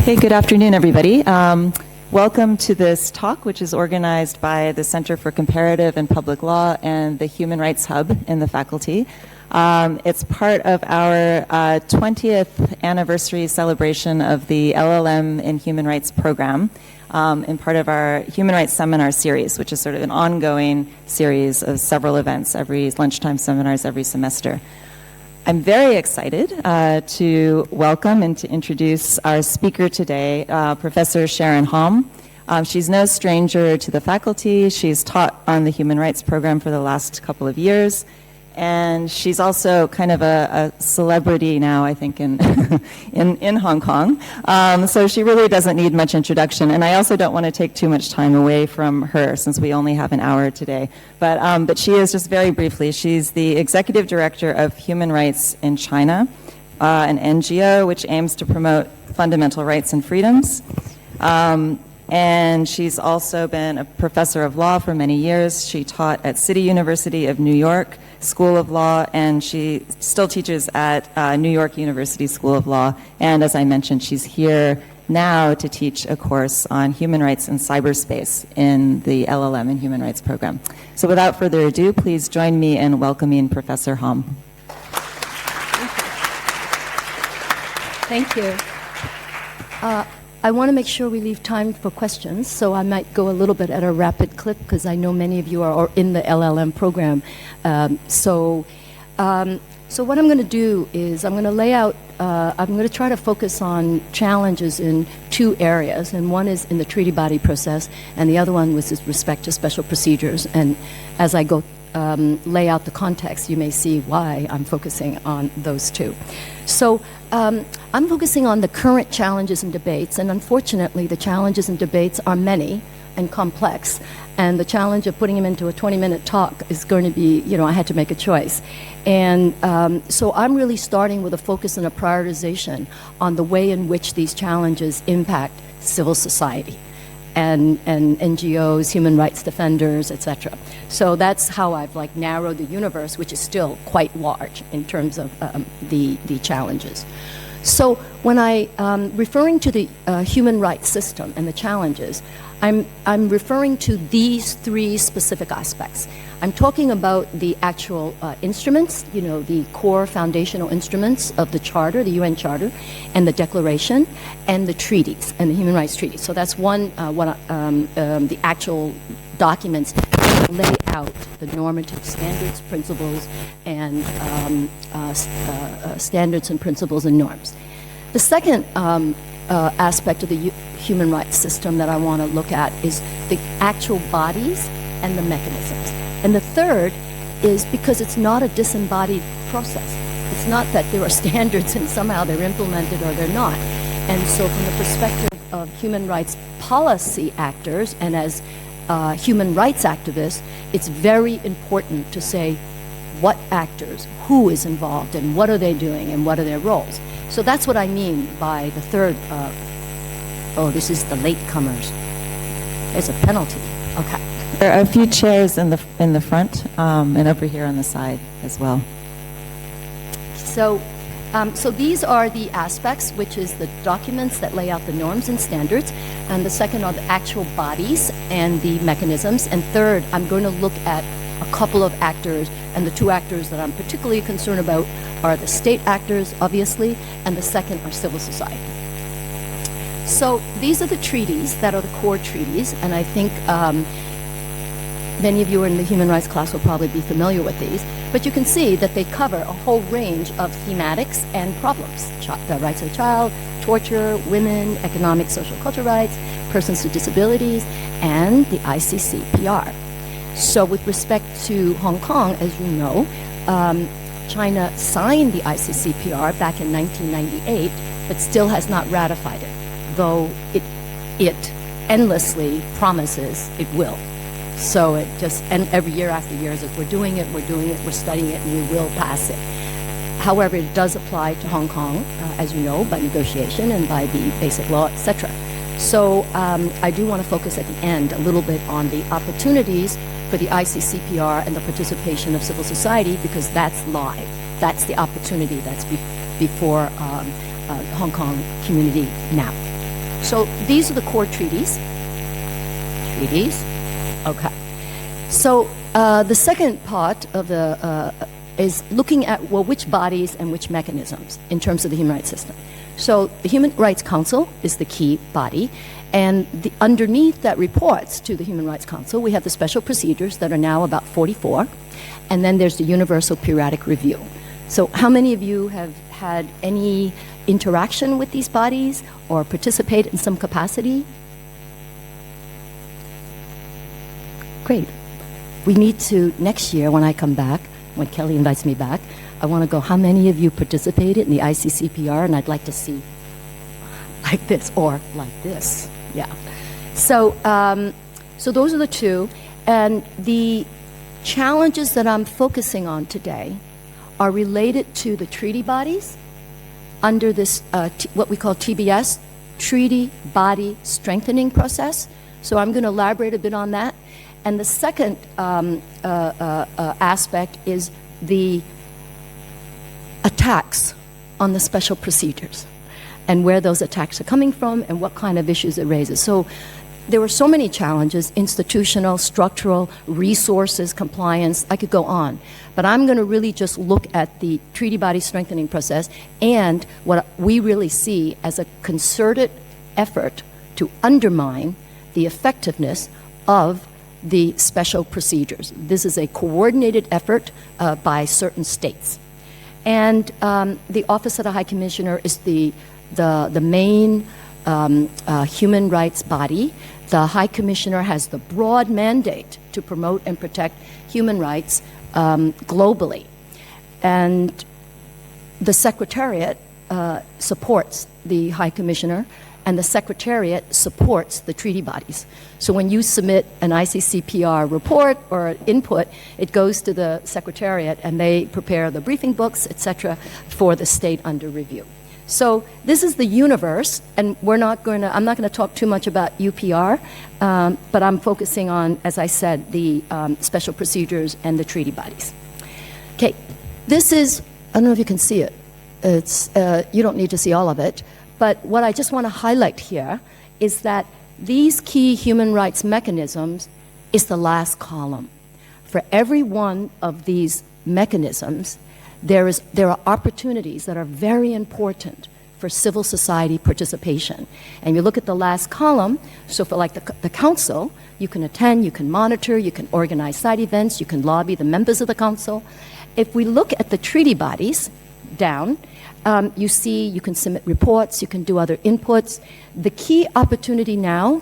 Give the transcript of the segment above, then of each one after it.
Hey, good afternoon, everybody. Welcome to this talk, which is organized by the Center for Comparative and Public Law and the Human Rights Hub in the faculty. It's part of our 20th anniversary celebration of the LLM in Human Rights program, and part of our Human Rights Seminar series, which is sort of an ongoing series of several events, every lunchtime seminars every semester. I'm very excited to welcome and to introduce our speaker today, Professor Sharon Hom. She's no stranger to the faculty. She's taught on the Human Rights program for the last couple of years, and she's also kind of a celebrity now, I think, in in Hong Kong. So she really doesn't need much introduction, and I also don't want to take too much time away from her since we only have an hour today. But she is, just very briefly, she's the Executive Director of Human Rights in China, an NGO which aims to promote fundamental rights and freedoms. And she's also been a professor of law for many years. She taught at City University of New York School of Law, and she still teaches at New York University School of Law. And as I mentioned, she's here now to teach a course on human rights in cyberspace in the LLM and Human Rights program. So without further ado, please join me in welcoming Professor Hom. Thank you. I want to make sure we leave time for questions, so I might go a little bit at a rapid clip because I know many of you are in the LLM program. So what I'm going to do is I'm going to lay out, I'm going to try to focus on challenges in two areas, and one is in the treaty body process, and the other one was with respect to special procedures. And as I go lay out the context, you may see why I'm focusing on those two. So I'm focusing on the current challenges and debates, and unfortunately the challenges and debates are many and complex, and the challenge of putting them into a 20-minute talk is going to be, I had to make a choice. And so I'm really starting with a focus and a prioritization on the way in which these challenges impact civil society and NGOs, human rights defenders, etc. So that's how I've narrowed the universe, which is still quite large in terms of the challenges. So when I'm referring to the human rights system and the challenges, I'm referring to these three specific aspects. I'm talking about the actual instruments, the core foundational instruments of the Charter, the UN Charter, and the Declaration, and the treaties, and the human rights treaties. So that's one, the actual documents lay out the normative standards, principles, and standards and principles and norms. The second aspect of the human rights system that I want to look at is the actual bodies and the mechanisms. And the third is because it's not a disembodied process. It's not that there are standards and somehow they're implemented or they're not. And so from the perspective of human rights policy actors and as human rights activists, it's very important to say what actors, who is involved, and what are they doing, and what are their roles. So that's what I mean by the third, this is the latecomers. There's a penalty. Okay. There are a few chairs in the front and over here on the side as well. So these are the aspects, which is the documents that lay out the norms and standards, and the second are the actual bodies and the mechanisms, and third, I'm going to look at a couple of actors, and the two actors that I'm particularly concerned about are the state actors, obviously, and the second are civil society. So these are the treaties that are the core treaties, and I think many of you in the human rights class will probably be familiar with these, but you can see that they cover a whole range of thematics and problems. The rights of the child, torture, women, economic, social, cultural rights, persons with disabilities, and the ICCPR. So with respect to Hong Kong, as you know, China signed the ICCPR back in 1998, but still has not ratified it, though it endlessly promises it will. So it just, and every year after year, as if we're doing it, we're studying it, and we will pass it. However, it does apply to Hong Kong, as you know, by negotiation and by the basic law, etc. So I do want to focus at the end a little bit on the opportunities for the ICCPR and the participation of civil society, because that's live. That's the opportunity that's before Hong Kong community now. So these are the core treaties. Okay. So the second part of the is looking at, well, which bodies and which mechanisms in terms of the human rights system. So the Human Rights Council is the key body, and underneath that reports to the Human Rights Council, we have the special procedures that are now about 44, and then there's the Universal Periodic Review. So how many of you have had any interaction with these bodies or participate in some capacity? Great. We need to, next year when I come back, when Kelly invites me back, I want to go, how many of you participated in the ICCPR? And I'd like to see like this or like this. Yeah. So, so those are the two. And the challenges that I'm focusing on today are related to the treaty bodies under this, what we call TBS, Treaty Body Strengthening Process. So I'm going to elaborate a bit on that. And the second aspect is the attacks on the special procedures and where those attacks are coming from and what kind of issues it raises. So there were so many challenges, institutional, structural, resources, compliance, I could go on. But I'm going to really just look at the treaty body strengthening process and what we really see as a concerted effort to undermine the effectiveness of the special procedures. This is a coordinated effort by certain states. And the Office of the High Commissioner is the main human rights body. The High Commissioner has the broad mandate to promote and protect human rights globally. And the Secretariat supports the High Commissioner, and the Secretariat supports the treaty bodies. So when you submit an ICCPR report or input, it goes to the Secretariat and they prepare the briefing books, etc., for the state under review. So this is the universe, and I'm not going to talk too much about UPR, but I'm focusing on, as I said, the special procedures and the treaty bodies. Okay, this is, I don't know if you can see it. It's, you don't need to see all of it. But what I just want to highlight here is that these key human rights mechanisms is the last column. For every one of these mechanisms, there are opportunities that are very important for civil society participation. And you look at the last column, so for like the council, you can attend, you can monitor, you can organize side events, you can lobby the members of the council. If we look at the treaty bodies down, you see you can submit reports, you can do other inputs. The key opportunity now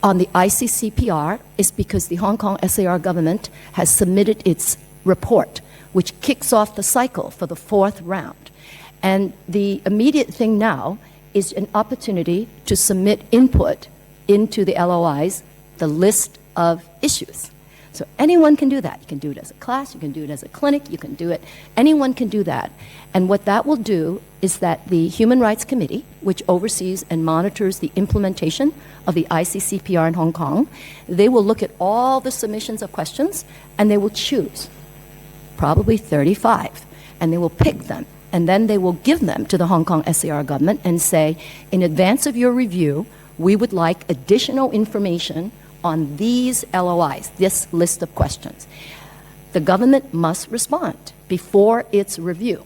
on the ICCPR is because the Hong Kong SAR government has submitted its report, which kicks off the cycle for the 4th round. And the immediate thing now is an opportunity to submit input into the LOIs, the list of issues. So anyone can do that. You can do it as a class, you can do it as a clinic, you can do it, anyone can do that. And what that will do is that the Human Rights Committee, which oversees and monitors the implementation of the ICCPR in Hong Kong, they will look at all the submissions of questions and they will choose probably 35, and they will pick them. And then they will give them to the Hong Kong SAR government and say, in advance of your review, we would like additional information on these LOIs, this list of questions. The government must respond before its review.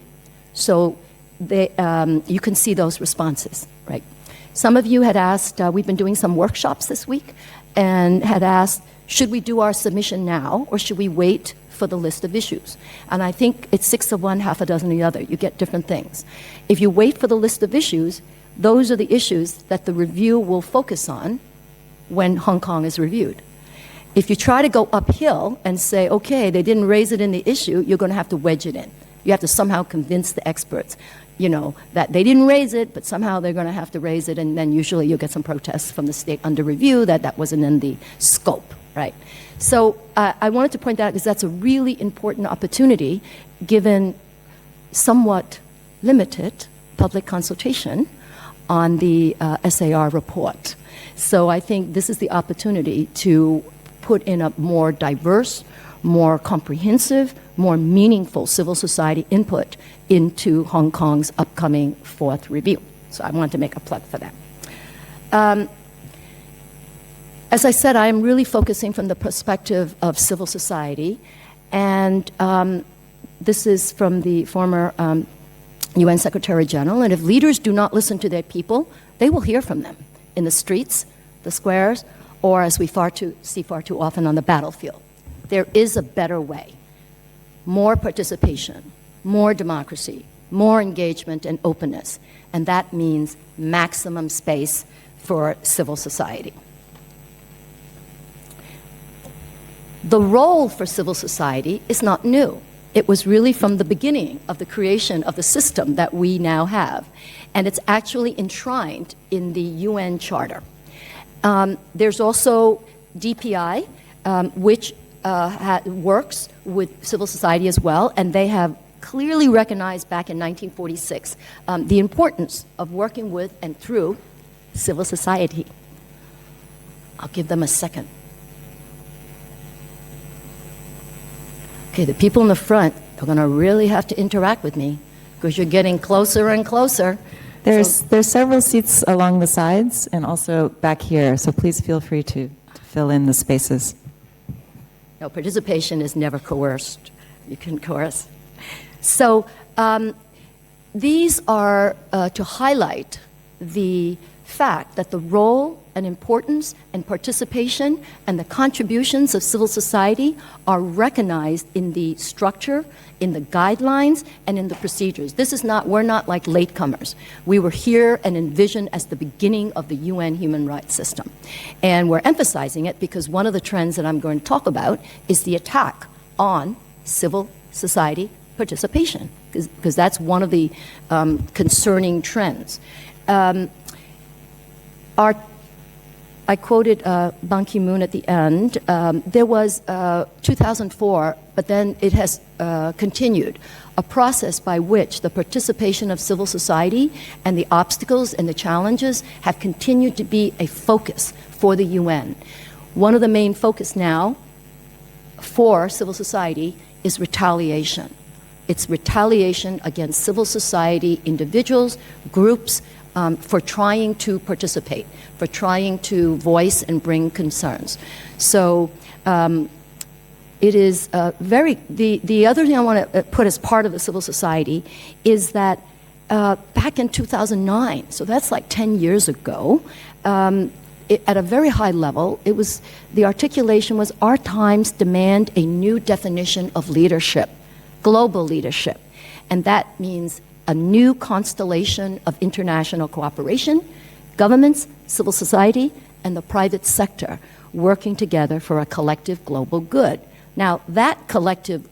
So you can see those responses, right? Some of you had asked, we've been doing some workshops this week, and had asked, should we do our submission now, or should we wait for the list of issues? And I think it's 6 of one, half a dozen of the other. You get different things. If you wait for the list of issues, those are the issues that the review will focus on when Hong Kong is reviewed. If you try to go uphill and say, okay, they didn't raise it in the issue, you're going to have to wedge it in. You have to somehow convince the experts, you know, that they didn't raise it, but somehow they're going to have to raise it, and then usually you'll get some protests from the state under review that that wasn't in the scope, right? So I wanted to point out, because that's a really important opportunity, given somewhat limited public consultation on the SAR report. So I think this is the opportunity to put in a more diverse, more comprehensive, more meaningful civil society input into Hong Kong's upcoming 4th review. So I wanted to make a plug for that. As I said, I am really focusing from the perspective of civil society, and this is from the former UN Secretary General, and if leaders do not listen to their people, they will hear from them in the streets, the squares, or as we see far too often on the battlefield. There is a better way. More participation, more democracy, more engagement and openness, and that means maximum space for civil society. The role for civil society is not new. It was really from the beginning of the creation of the system that we now have, and it's actually enshrined in the UN Charter. There's also DPI, which works with civil society as well, and they have clearly recognized back in 1946 the importance of working with and through civil society. I'll give them a second. Okay, the people in the front are going to really have to interact with me because you're getting closer and closer. There's several seats along the sides and also back here, so please feel free to fill in the spaces. No, participation is never coerced. You can coerce. So these are to highlight the fact that the role and importance and participation and the contributions of civil society are recognized in the structure, in the guidelines, and in the procedures. We're not like latecomers. We were here and envisioned as the beginning of the UN human rights system. And we're emphasizing it because one of the trends that I'm going to talk about is the attack on civil society participation, because that's one of the concerning trends. I quoted Ban Ki-moon at the end. There was 2004, but then it has continued, a process by which the participation of civil society and the obstacles and the challenges have continued to be a focus for the UN. One of the main focus now for civil society is retaliation. It's retaliation against civil society individuals, groups, for trying to participate, for trying to voice and bring concerns. So it is the other thing I want to put as part of the civil society is that back in 2009, so that's like 10 years ago, at a very high level, the articulation was our times demand a new definition of leadership, global leadership. And that means a new constellation of international cooperation, governments, civil society, and the private sector working together for a collective global good. Now, that collective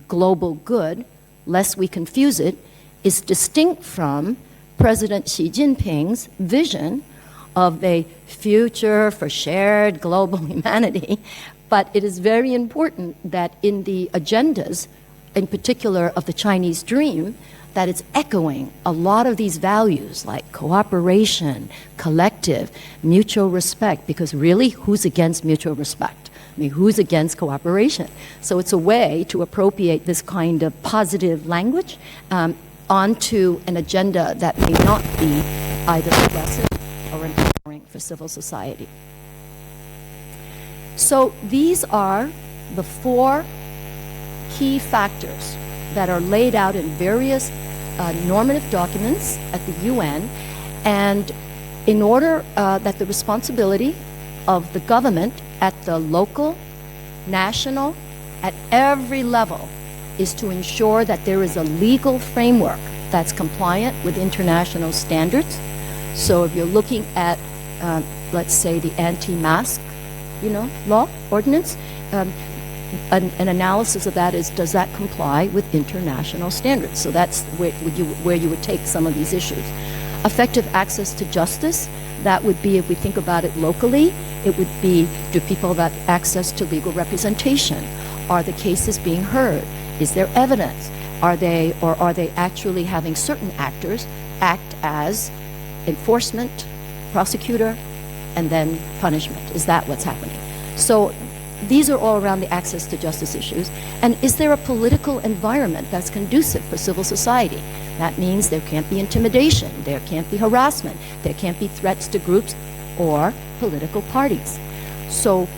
global good, lest we confuse it, is distinct from President Xi Jinping's vision of the future for shared global humanity. But it is very important that in the agendas, in particular of the Chinese dream, that it's echoing a lot of these values like cooperation, collective, mutual respect, because really, who's against mutual respect? I mean, who's against cooperation? So it's a way to appropriate this kind of positive language onto an agenda that may not be either progressive or empowering for civil society. So these are the 4 key factors that are laid out in various normative documents at the UN, and in order that the responsibility of the government at the local, national, at every level is to ensure that there is a legal framework that's compliant with international standards. So if you're looking at, let's say, the anti-mask, law, ordinance, an analysis of that is, does that comply with international standards? So that's where you would take some of these issues. Effective access to justice, that would be, if we think about it locally, it would be, do people have access to legal representation? Are the cases being heard? Is there evidence? Are they actually having certain actors act as enforcement, prosecutor, and then punishment? Is that what's happening? So these are all around the access to justice issues. And is there a political environment that's conducive for civil society? That means there can't be intimidation, there can't be harassment, there can't be threats to groups or political parties. So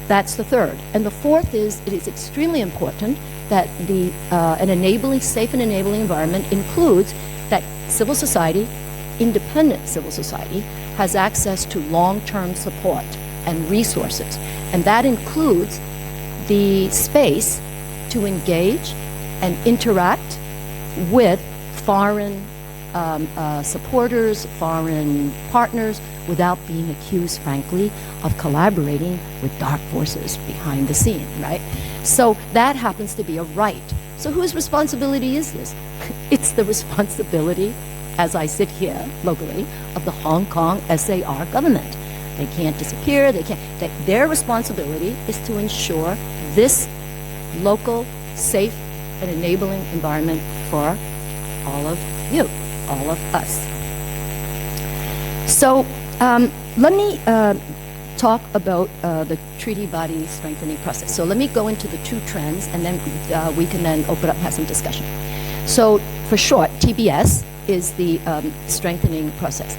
that's the third. And the fourth is it is extremely important that an safe and enabling environment includes that civil society, independent civil society, has access to long-term support and resources. And that includes the space to engage and interact with foreign supporters, foreign partners, without being accused, frankly, of collaborating with dark forces behind the scene, right? So that happens to be a right. So whose responsibility is this? It's the responsibility, as I sit here locally, of the Hong Kong SAR government. They can't disappear, their responsibility is to ensure this local, safe, and enabling environment for all of you, all of us. So let me talk about the treaty body strengthening process. So let me go into the two trends, and then we can then open up and have some discussion. So for short, TBS is the strengthening process.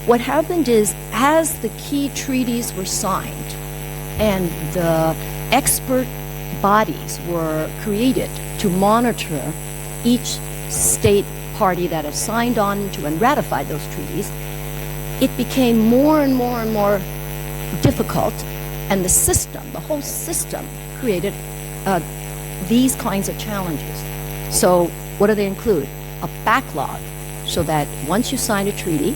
What happened is, as the key treaties were signed and the expert bodies were created to monitor each state party that has signed on to and ratified those treaties, it became more and more and more difficult, and the whole system created these kinds of challenges. So what do they include? A backlog, so that once you sign a treaty,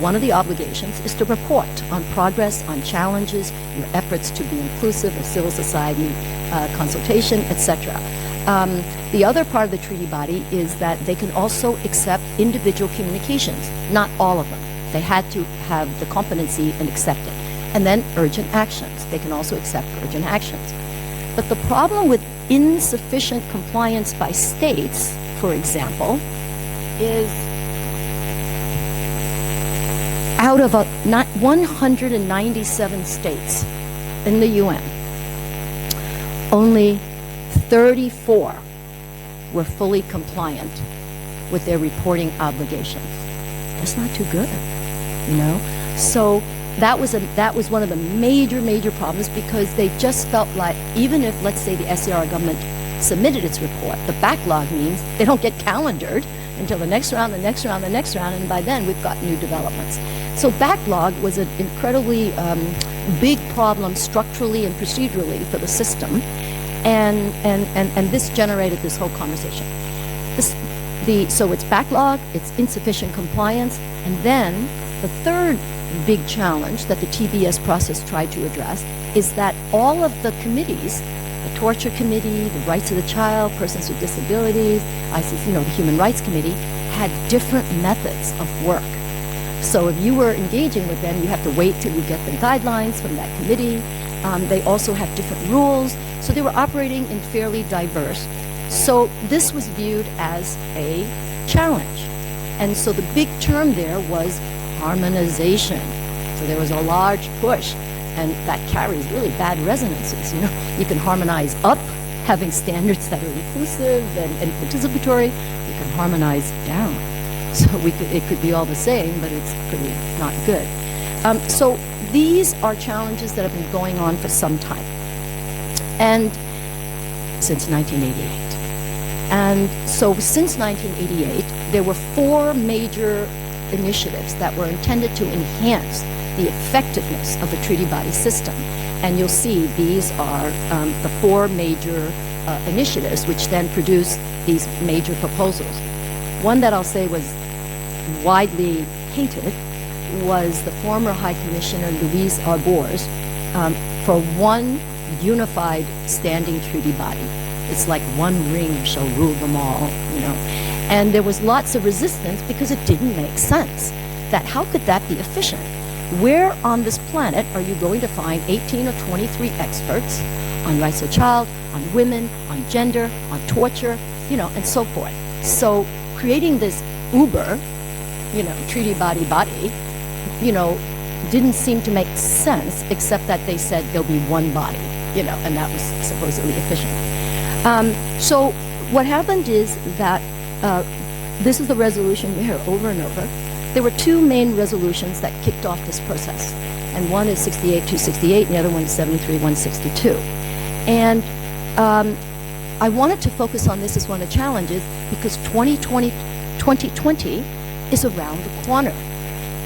one of the obligations is to report on progress, on challenges, your efforts to be inclusive of civil society, consultation, etc. The other part of the treaty body is that they can also accept individual communications, not all of them. They had to have the competency and accept it. And then urgent actions. They can also accept urgent actions. But the problem with insufficient compliance by states, for example, is out of 197 states in the UN, only 34 were fully compliant with their reporting obligations. That's not too good, you know? So that was one of the major problems, because they just felt like, even if, let's say, the SCR government submitted its report, the backlog means they don't get calendared until the next round, and by then we've got new developments. So backlog was an incredibly big problem structurally and procedurally for the system, and this generated this whole conversation. So it's backlog, it's insufficient compliance, and then the third big challenge that the TBS process tried to address is that all of the committees, the Torture Committee, the Rights of the Child, Persons with Disabilities, the Human Rights Committee, had different methods of work. So if you were engaging with them, you have to wait till you get the guidelines from that committee. They also have different rules. So they were operating in fairly diverse. So this was viewed as a challenge. And so the big term there was harmonization. So there was a large push, and that carries really bad resonances. You can harmonize up, having standards that are inclusive and participatory. You can harmonize down. So it could be all the same, but it's pretty not good. So these are challenges that have been going on for some time, and since 1988. And so since 1988, there were 4 major initiatives that were intended to enhance the effectiveness of the treaty body system. And you'll see these are the 4 major initiatives, which then produced these major proposals. One that I'll say was widely hated was the former High Commissioner Louise Arbour's for one unified standing treaty body. It's like one ring shall rule them all, And there was lots of resistance because it didn't make sense. That how could that be efficient? Where on this planet are you going to find 18 or 23 experts on rights of the child, on women, on gender, on torture, and so forth? So creating this Uber, treaty body, didn't seem to make sense, except that they said there'll be one body, and that was supposedly efficient. So what happened is that this is the resolution we hear over and over. there were two main resolutions that kicked off this process. And one is 68-268, and the other one is 73-162. And I wanted to focus on this as one of the challenges because 2020 is around the corner.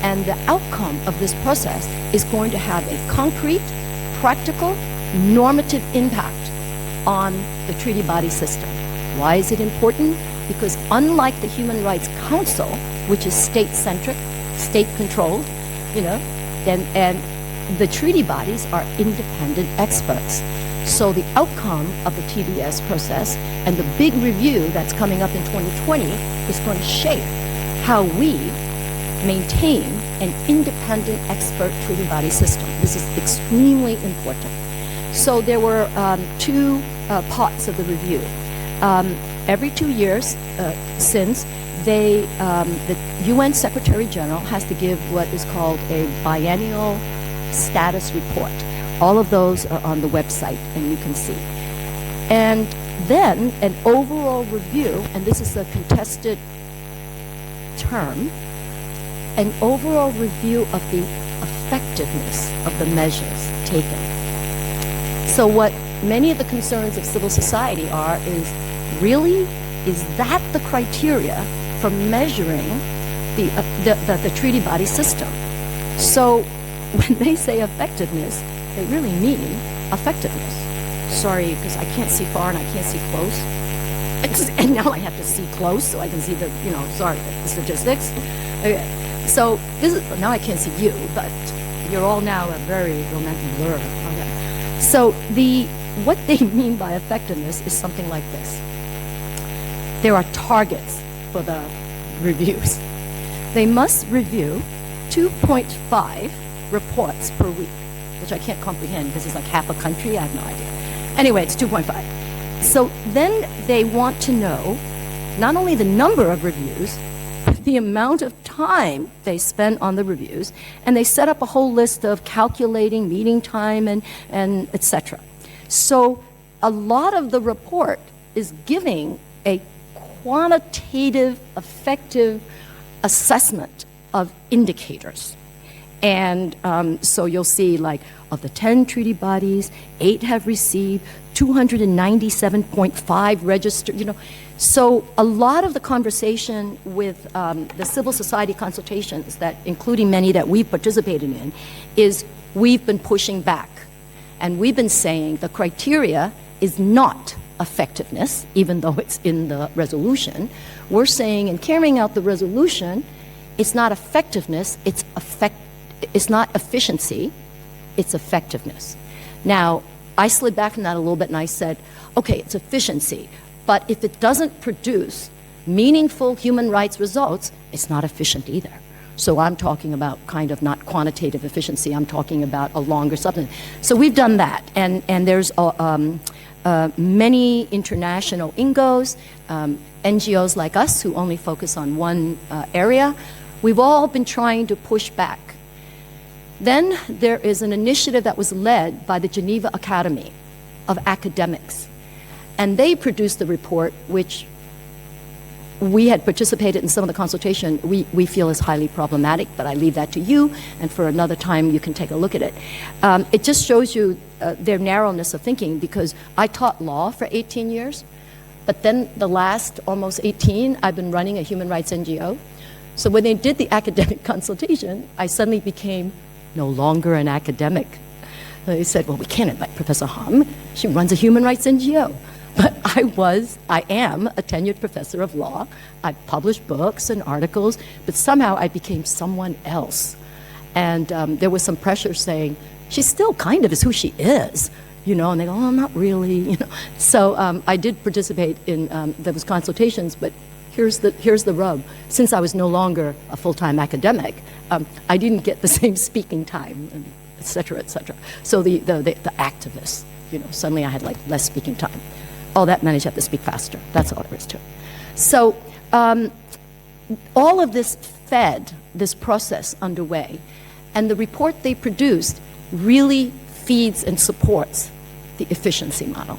And the outcome of this process is going to have a concrete, practical, normative impact on the treaty body system. Why is it important? Because unlike the Human Rights Council, which is state-centric, state-controlled, and the treaty bodies are independent experts. So the outcome of the TBS process and the big review that's coming up in 2020 is going to shape how we maintain an independent expert treaty body system. This is extremely important. So there were two parts of the review. Every 2 years since, the UN Secretary General has to give what is called a biennial status report. All of those are on the website, and you can see. And then an overall review, and this is a contested term, an overall review of the effectiveness of the measures taken. So what many of the concerns of civil society are is, really, is that the criteria for measuring the treaty body system? So when they say effectiveness, they really mean effectiveness. Sorry, because I can't see far and I can't see close. And now I have to see close so I can see the statistics. Okay. So this is, now I can't see you, but you're all now a very romantic blur. Okay. So what they mean by effectiveness is something like this. There are targets for the reviews. They must review 2.5 reports per week, which I can't comprehend because it's like half a country. I have no idea. Anyway, it's 2.5. So then they want to know not only the number of reviews, but the amount of time they spend on the reviews, and they set up a whole list of calculating meeting time and et cetera. So a lot of the report is giving a quantitative, effective assessment of indicators. And so you'll see, like, of the 10 treaty bodies, 8 have received, 297.5 registered, So a lot of the conversation with the civil society consultations, that, including many that we've participated in, is we've been pushing back. And we've been saying the criteria is not effectiveness, even though it's in the resolution. We're saying in carrying out the resolution, it's not effectiveness, it's not efficiency, it's effectiveness. Now, I slid back from that a little bit and I said, okay, it's efficiency, but if it doesn't produce meaningful human rights results, it's not efficient either. So I'm talking about kind of not quantitative efficiency, I'm talking about a longer substance. So we've done that, and there's many international INGOs, NGOs like us who only focus on one area. We've all been trying to push back. Then there is an initiative that was led by the Geneva Academy of Academics, and they produced the report, which we had participated in some of the consultation. We feel is highly problematic, but I leave that to you, and for another time you can take a look at it. It just shows you their narrowness of thinking, because I taught law for 18 years, but then the last almost 18, I've been running a human rights NGO. So when they did the academic consultation, I suddenly became no longer an academic. They said, well, we can't invite Professor Hom. She runs a human rights NGO. But I am a tenured professor of law. I published books and articles, but somehow I became someone else. And there was some pressure saying, she still kind of is who she is, and they go, oh, not really, So I did participate in those consultations, but here's the rub. Since I was no longer a full-time academic, I didn't get the same speaking time, and et cetera, et cetera. So the activists, suddenly I had like less speaking time. All that meant I have to speak faster. That's all there is to it. So all of this fed this process underway, and the report they produced really feeds and supports the efficiency model.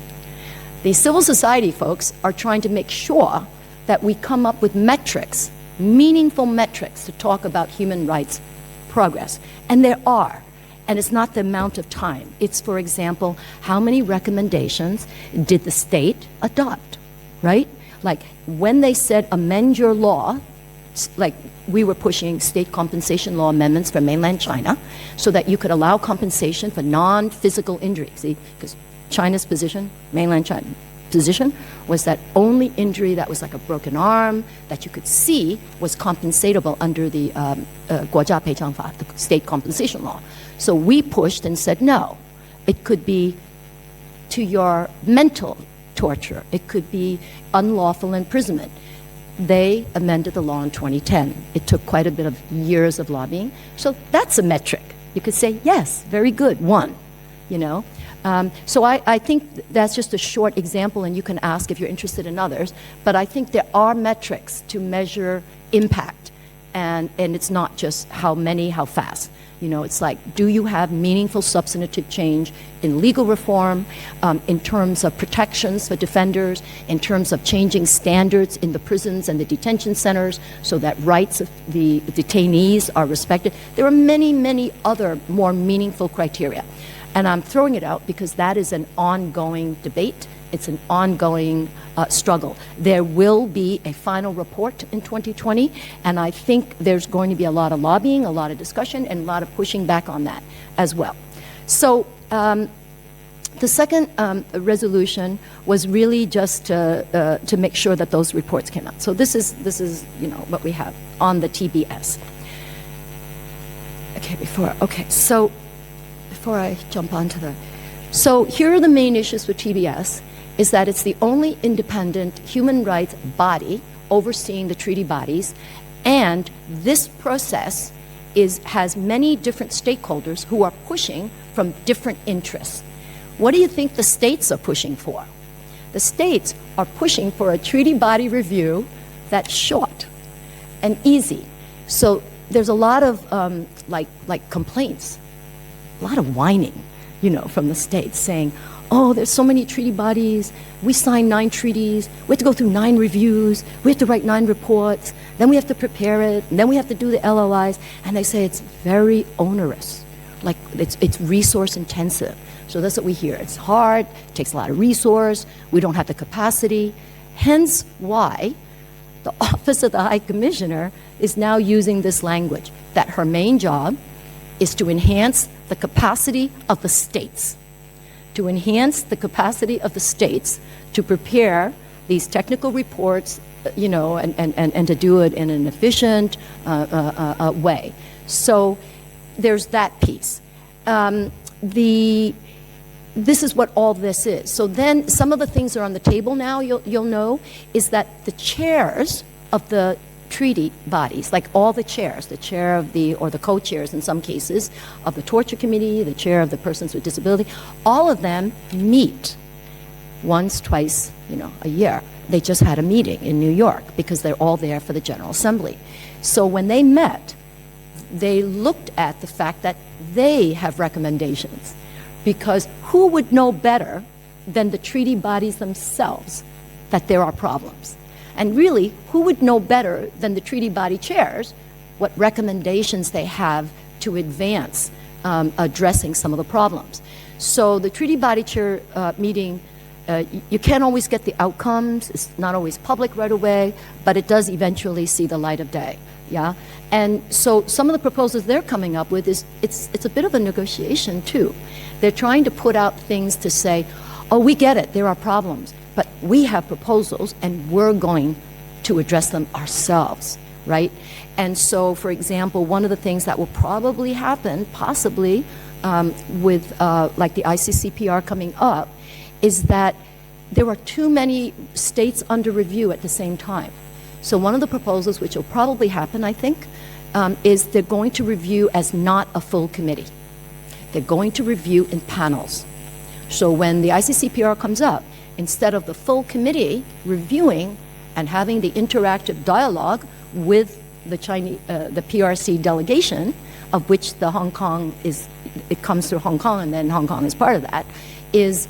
The civil society folks are trying to make sure that we come up with metrics meaningful metrics to talk about human rights progress. And there are. And it's not the amount of time. It's, for example, how many recommendations did the state adopt, right? Like when they said amend your law, like we were pushing state compensation law amendments for mainland China so that you could allow compensation for non-physical injury. See, because China's position, mainland China position, was that only injury that was like a broken arm that you could see was compensatable under the 国家赔偿法, the state compensation law. So we pushed and said, no, it could be to your mental torture. It could be unlawful imprisonment. They amended the law in 2010. It took quite a bit of years of lobbying. So that's a metric. You could say, yes, very good, one, you know. So I think that's just a short example, and you can ask if you're interested in others. But I think there are metrics to measure impact, and it's not just how many, how fast. You know, it's like, do you have meaningful substantive change in legal reform, in terms of protections for defenders, in terms of changing standards in the prisons and the detention centers so that rights of the detainees are respected. There are many, many other more meaningful criteria. And I'm throwing it out because that is an ongoing debate. It's an ongoing struggle. There will be a final report in 2020, and I think there's going to be a lot of lobbying, a lot of discussion, and a lot of pushing back on that as well. So the second resolution was really just to make sure that those reports came out. So this is you know what we have on the TBS. So before I jump onto so here are the main issues with TBS. Is that it's the only independent human rights body overseeing the treaty bodies, and this process has many different stakeholders who are pushing from different interests. What do you think the states are pushing for? The states are pushing for a treaty body review that's short and easy. So there's a lot of like complaints, a lot of whining, you know, from the states saying, oh, there's so many treaty bodies, we signed 9 treaties, we have to go through 9 reviews, we have to write 9 reports, then we have to prepare it, and then we have to do the LOIs, and they say it's very onerous, like it's resource intensive. So that's what we hear. It's hard, it takes a lot of resource, we don't have the capacity, hence why the Office of the High Commissioner is now using this language, that her main job is to enhance the capacity of the states, to enhance the capacity of the states to prepare these technical reports, you know, and to do it in an efficient way. So there's that piece. This is what all this is. So then some of the things that are on the table now, you'll know, is that the chairs of the treaty bodies, like all the chairs, the chair of or the co-chairs in some cases, of the torture committee, the chair of the persons with disability, all of them meet once, twice, you know, a year. They just had a meeting in New York because they're all there for the General Assembly. So when they met, they looked at the fact that they have recommendations, because who would know better than the treaty bodies themselves that there are problems? And really, who would know better than the treaty body chairs what recommendations they have to advance addressing some of the problems? So the treaty body chair meeting, you can't always get the outcomes. It's not always public right away, but it does eventually see the light of day. Yeah, and so some of the proposals they're coming up with is it's a bit of a negotiation too. They're trying to put out things to say, oh, we get it, there are problems, but we have proposals and we're going to address them ourselves, right? And so, for example, one of the things that will probably happen, possibly, with like the ICCPR coming up, is that there are too many states under review at the same time. So one of the proposals, which will probably happen, I think, is they're going to review as not a full committee. They're going to review in panels. So when the ICCPR comes up, instead of the full committee reviewing and having the interactive dialogue with the PRC delegation, of which the Hong Kong is, it comes through Hong Kong and then Hong Kong is part of that, is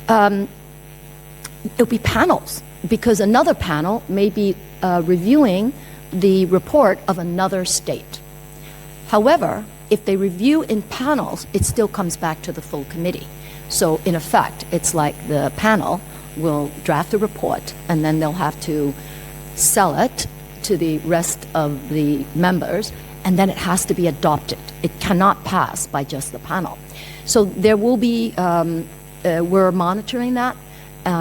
it'll be panels, because another panel may be reviewing the report of another state. However, if they review in panels, it still comes back to the full committee. So in effect, it's like the panel will draft a report, and then they'll have to sell it to the rest of the members, and then it has to be adopted. It cannot pass by just the panel. So there will be, we're monitoring that.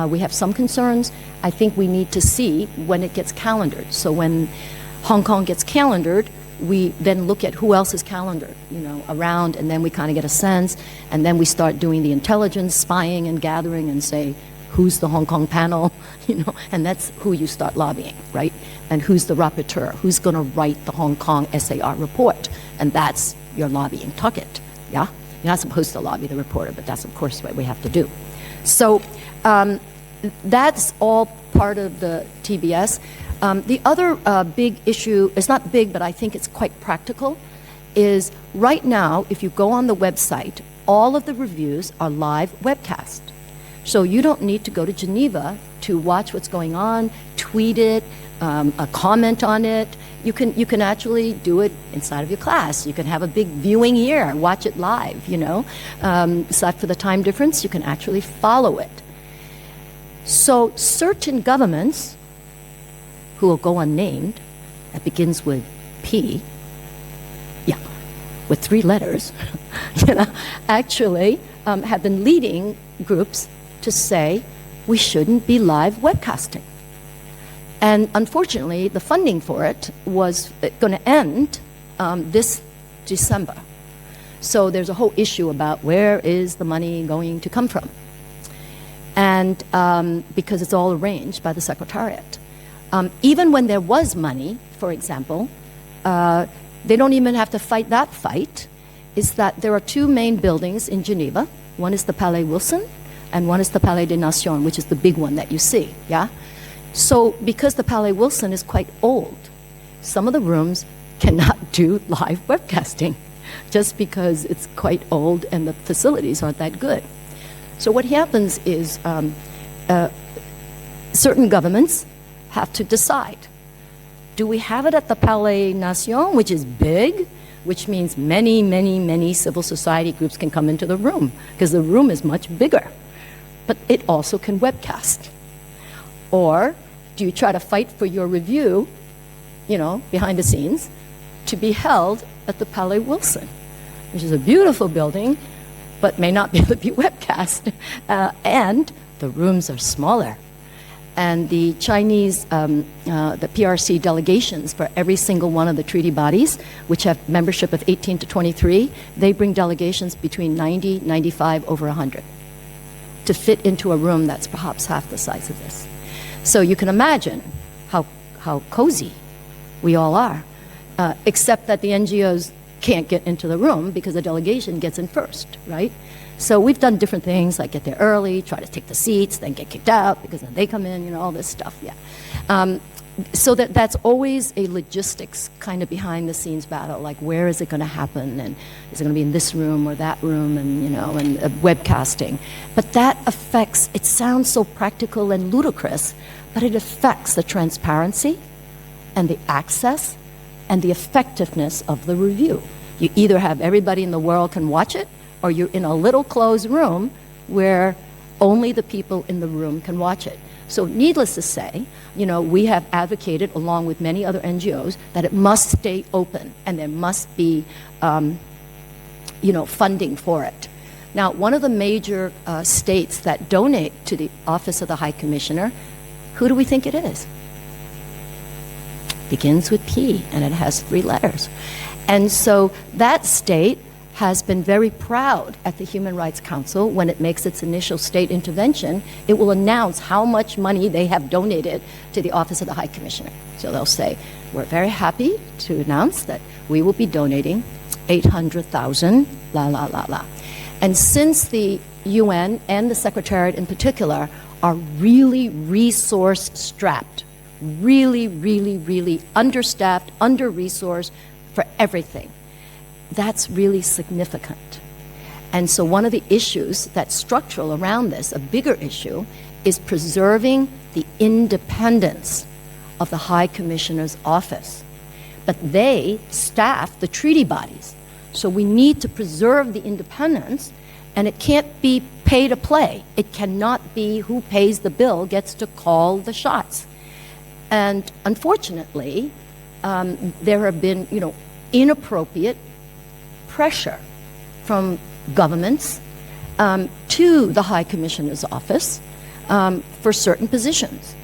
We have some concerns. I think we need to see when it gets calendared. So when Hong Kong gets calendared, we then look at who else is calendared, around, and then we kind of get a sense, and then we start doing the intelligence, spying and gathering, and say, who's the Hong Kong panel, and that's who you start lobbying, right? And who's the rapporteur, who's going to write the Hong Kong SAR report, and that's your lobbying target, yeah? You're not supposed to lobby the reporter, but that's, of course, what we have to do. So that's all part of the TBS. The other big issue, it's not big, but I think it's quite practical, is right now, if you go on the website, all of the reviews are live webcast. So you don't need to go to Geneva to watch what's going on, tweet it, a comment on it. You can actually do it inside of your class. You can have a big viewing here, watch it live, Aside for the time difference, you can actually follow it. So certain governments, who will go unnamed, that begins with P, yeah, with 3 letters, actually have been leading groups to say we shouldn't be live webcasting. And unfortunately, the funding for it was going to end this December. So there's a whole issue about where is the money going to come from. And because it's all arranged by the Secretariat. Even when there was money, for example, they don't even have to fight that fight, is that there are 2 main buildings in Geneva. One is the Palais Wilson, and one is the Palais des Nations, which is the big one that you see, yeah? So because the Palais Wilson is quite old, some of the rooms cannot do live webcasting just because it's quite old and the facilities aren't that good. So what happens is certain governments have to decide. Do we have it at the Palais Nation, which is big, which means many, many, many civil society groups can come into the room because the room is much bigger, but it also can webcast? Or do you try to fight for your review, behind the scenes, to be held at the Palais Wilson, which is a beautiful building, but may not be able to be webcast, and the rooms are smaller. And the Chinese, the PRC delegations for every single one of the treaty bodies, which have membership of 18 to 23, they bring delegations between 90, 95, over 100 to fit into a room that's perhaps half the size of this. So you can imagine how cozy we all are, except that the NGOs can't get into the room because the delegation gets in first, right? So we've done different things, like get there early, try to take the seats, then get kicked out because then they come in, all this stuff, yeah. So that's always a logistics kind of behind the scenes battle, like where is it going to happen, and is it going to be in this room or that room, and and webcasting. But that affects, it sounds so practical and ludicrous, but it affects the transparency and the access and the effectiveness of the review. You either have everybody in the world can watch it, or you're in a little closed room where only the people in the room can watch it. So needless to say, we have advocated, along with many other NGOs, that it must stay open and there must be, funding for it. Now, one of the major states that donate to the Office of the High Commissioner, who do we think it is? Begins with P, and it has 3 letters. And so that state has been very proud at the Human Rights Council. When it makes its initial state intervention, it will announce how much money they have donated to the Office of the High Commissioner. So they'll say, we're very happy to announce that we will be donating 800,000, la, la, la, la. And since the UN and the Secretariat in particular are really resource-strapped, really, really, really understaffed, under-resourced for everything, that's really significant. And so one of the issues that's structural around this, a bigger issue, is preserving the independence of the High Commissioner's office. But they staff the treaty bodies. So we need to preserve the independence, and it can't be pay to play. It cannot be who pays the bill gets to call the shots. And unfortunately, there have been, inappropriate pressure from governments to the High Commissioner's office for certain positions.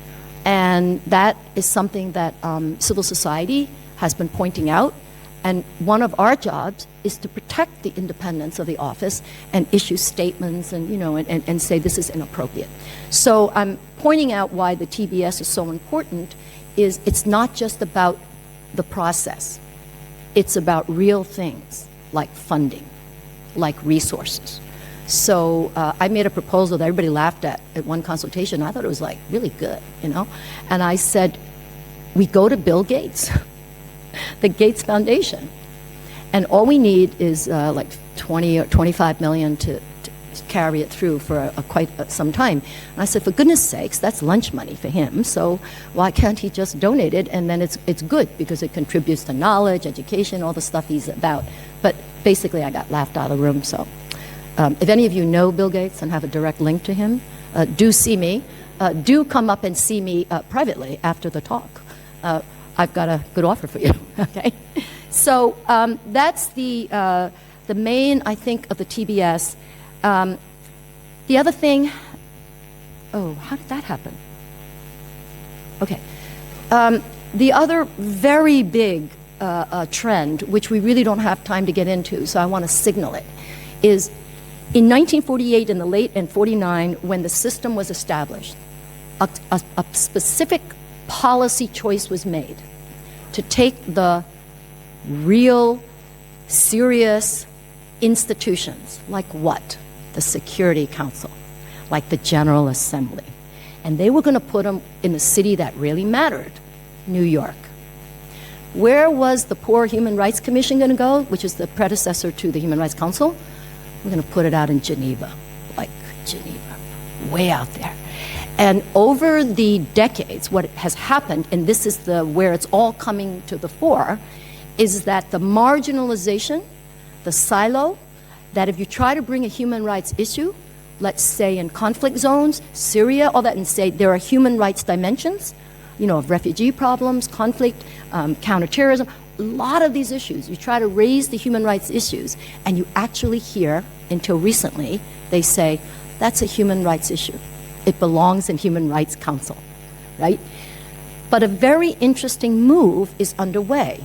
And that is something that civil society has been pointing out. And one of our jobs is to protect the independence of the office and issue statements and, and say this is inappropriate. So I'm pointing out why the TBS is so important is it's not just about the process. It's about real things like funding, like resources. So I made a proposal that everybody laughed at one consultation. I thought it was like really good, And I said, we go to Bill Gates, the Gates Foundation, and all we need is like 20 or 25 million to carry it through for quite some time. And I said, for goodness sakes, that's lunch money for him, so why can't he just donate it? And then it's good because it contributes to knowledge, education, all the stuff he's about. But basically I got laughed out of the room. So if any of you know Bill Gates and have a direct link to him, do see me. Do come up and see me privately after the talk. I've got a good offer for you, okay? So that's the main, I think, of the TBS. The other thing, how did that happen? Okay. The other very big trend, which we really don't have time to get into, so I want to signal it, is in 1948 in the late and 49, when the system was established, a specific policy choice was made to take the real, serious institutions, like what? The Security Council, like the General Assembly. And they were going to put them in the city that really mattered, New York. Where was the Poor Human Rights Commission going to go, which is the predecessor to the Human Rights Council? We're going to put it out in Geneva, like Geneva, way out there. And over the decades, what has happened, and this is where it's all coming to the fore, is that the marginalization, the silo, that if you try to bring a human rights issue, let's say in conflict zones, Syria, all that, and say there are human rights dimensions, of refugee problems, conflict, counterterrorism, a lot of these issues, you try to raise the human rights issues, and you actually hear, until recently, they say, that's a human rights issue. It belongs in Human Rights Council, right? But a very interesting move is underway,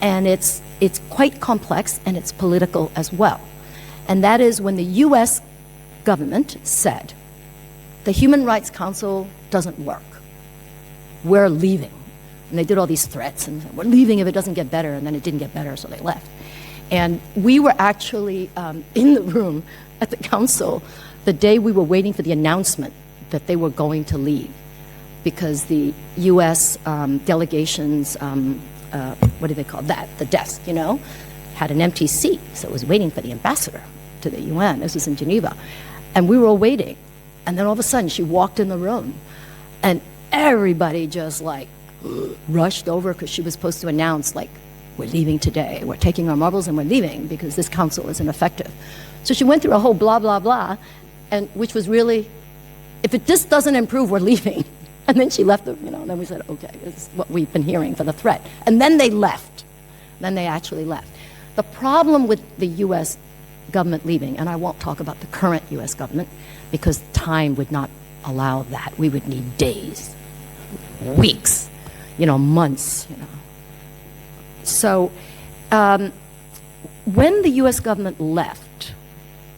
and it's quite complex and it's political as well. And that is when the US government said, the Human Rights Council doesn't work. We're leaving. And they did all these threats, and we're leaving if it doesn't get better, and then it didn't get better, so they left. And we were actually in the room at the council the day we were waiting for the announcement that they were going to leave, because the US delegations, what do they call that? The desk, had an empty seat, so it was waiting for the ambassador to the UN. This was in Geneva. And we were all waiting. And then all of a sudden, she walked in the room, and everybody just rushed over because she was supposed to announce, we're leaving today, we're taking our marbles and we're leaving because this council is ineffective. So she went through a whole blah, blah, blah, and which was really, if this doesn't improve, we're leaving. And then she left, and then we said, okay, this is what we've been hearing for the threat. And then they left. Then they actually left. The problem with the US government leaving, and I won't talk about the current US government because time would not allow that. We would need days, weeks, months, So when the US government left,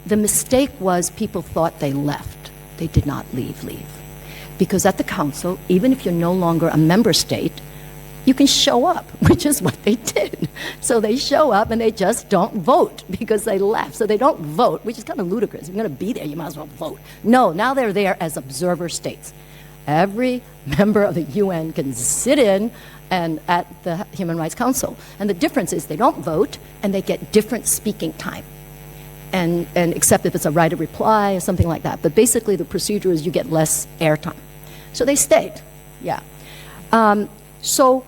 the mistake was people thought they left. They did not leave. Because at the council, even if you're no longer a member state, you can show up, which is what they did. So they show up and they just don't vote because they left. So they don't vote, which is kind of ludicrous. If you're going to be there, you might as well vote. No, now they're there as observer states. Every member of the UN can sit in and at the Human Rights Council. And the difference is they don't vote and they get different speaking time. And except if it's a right of reply or something like that. But basically the procedure is you get less airtime. So they stayed, yeah. So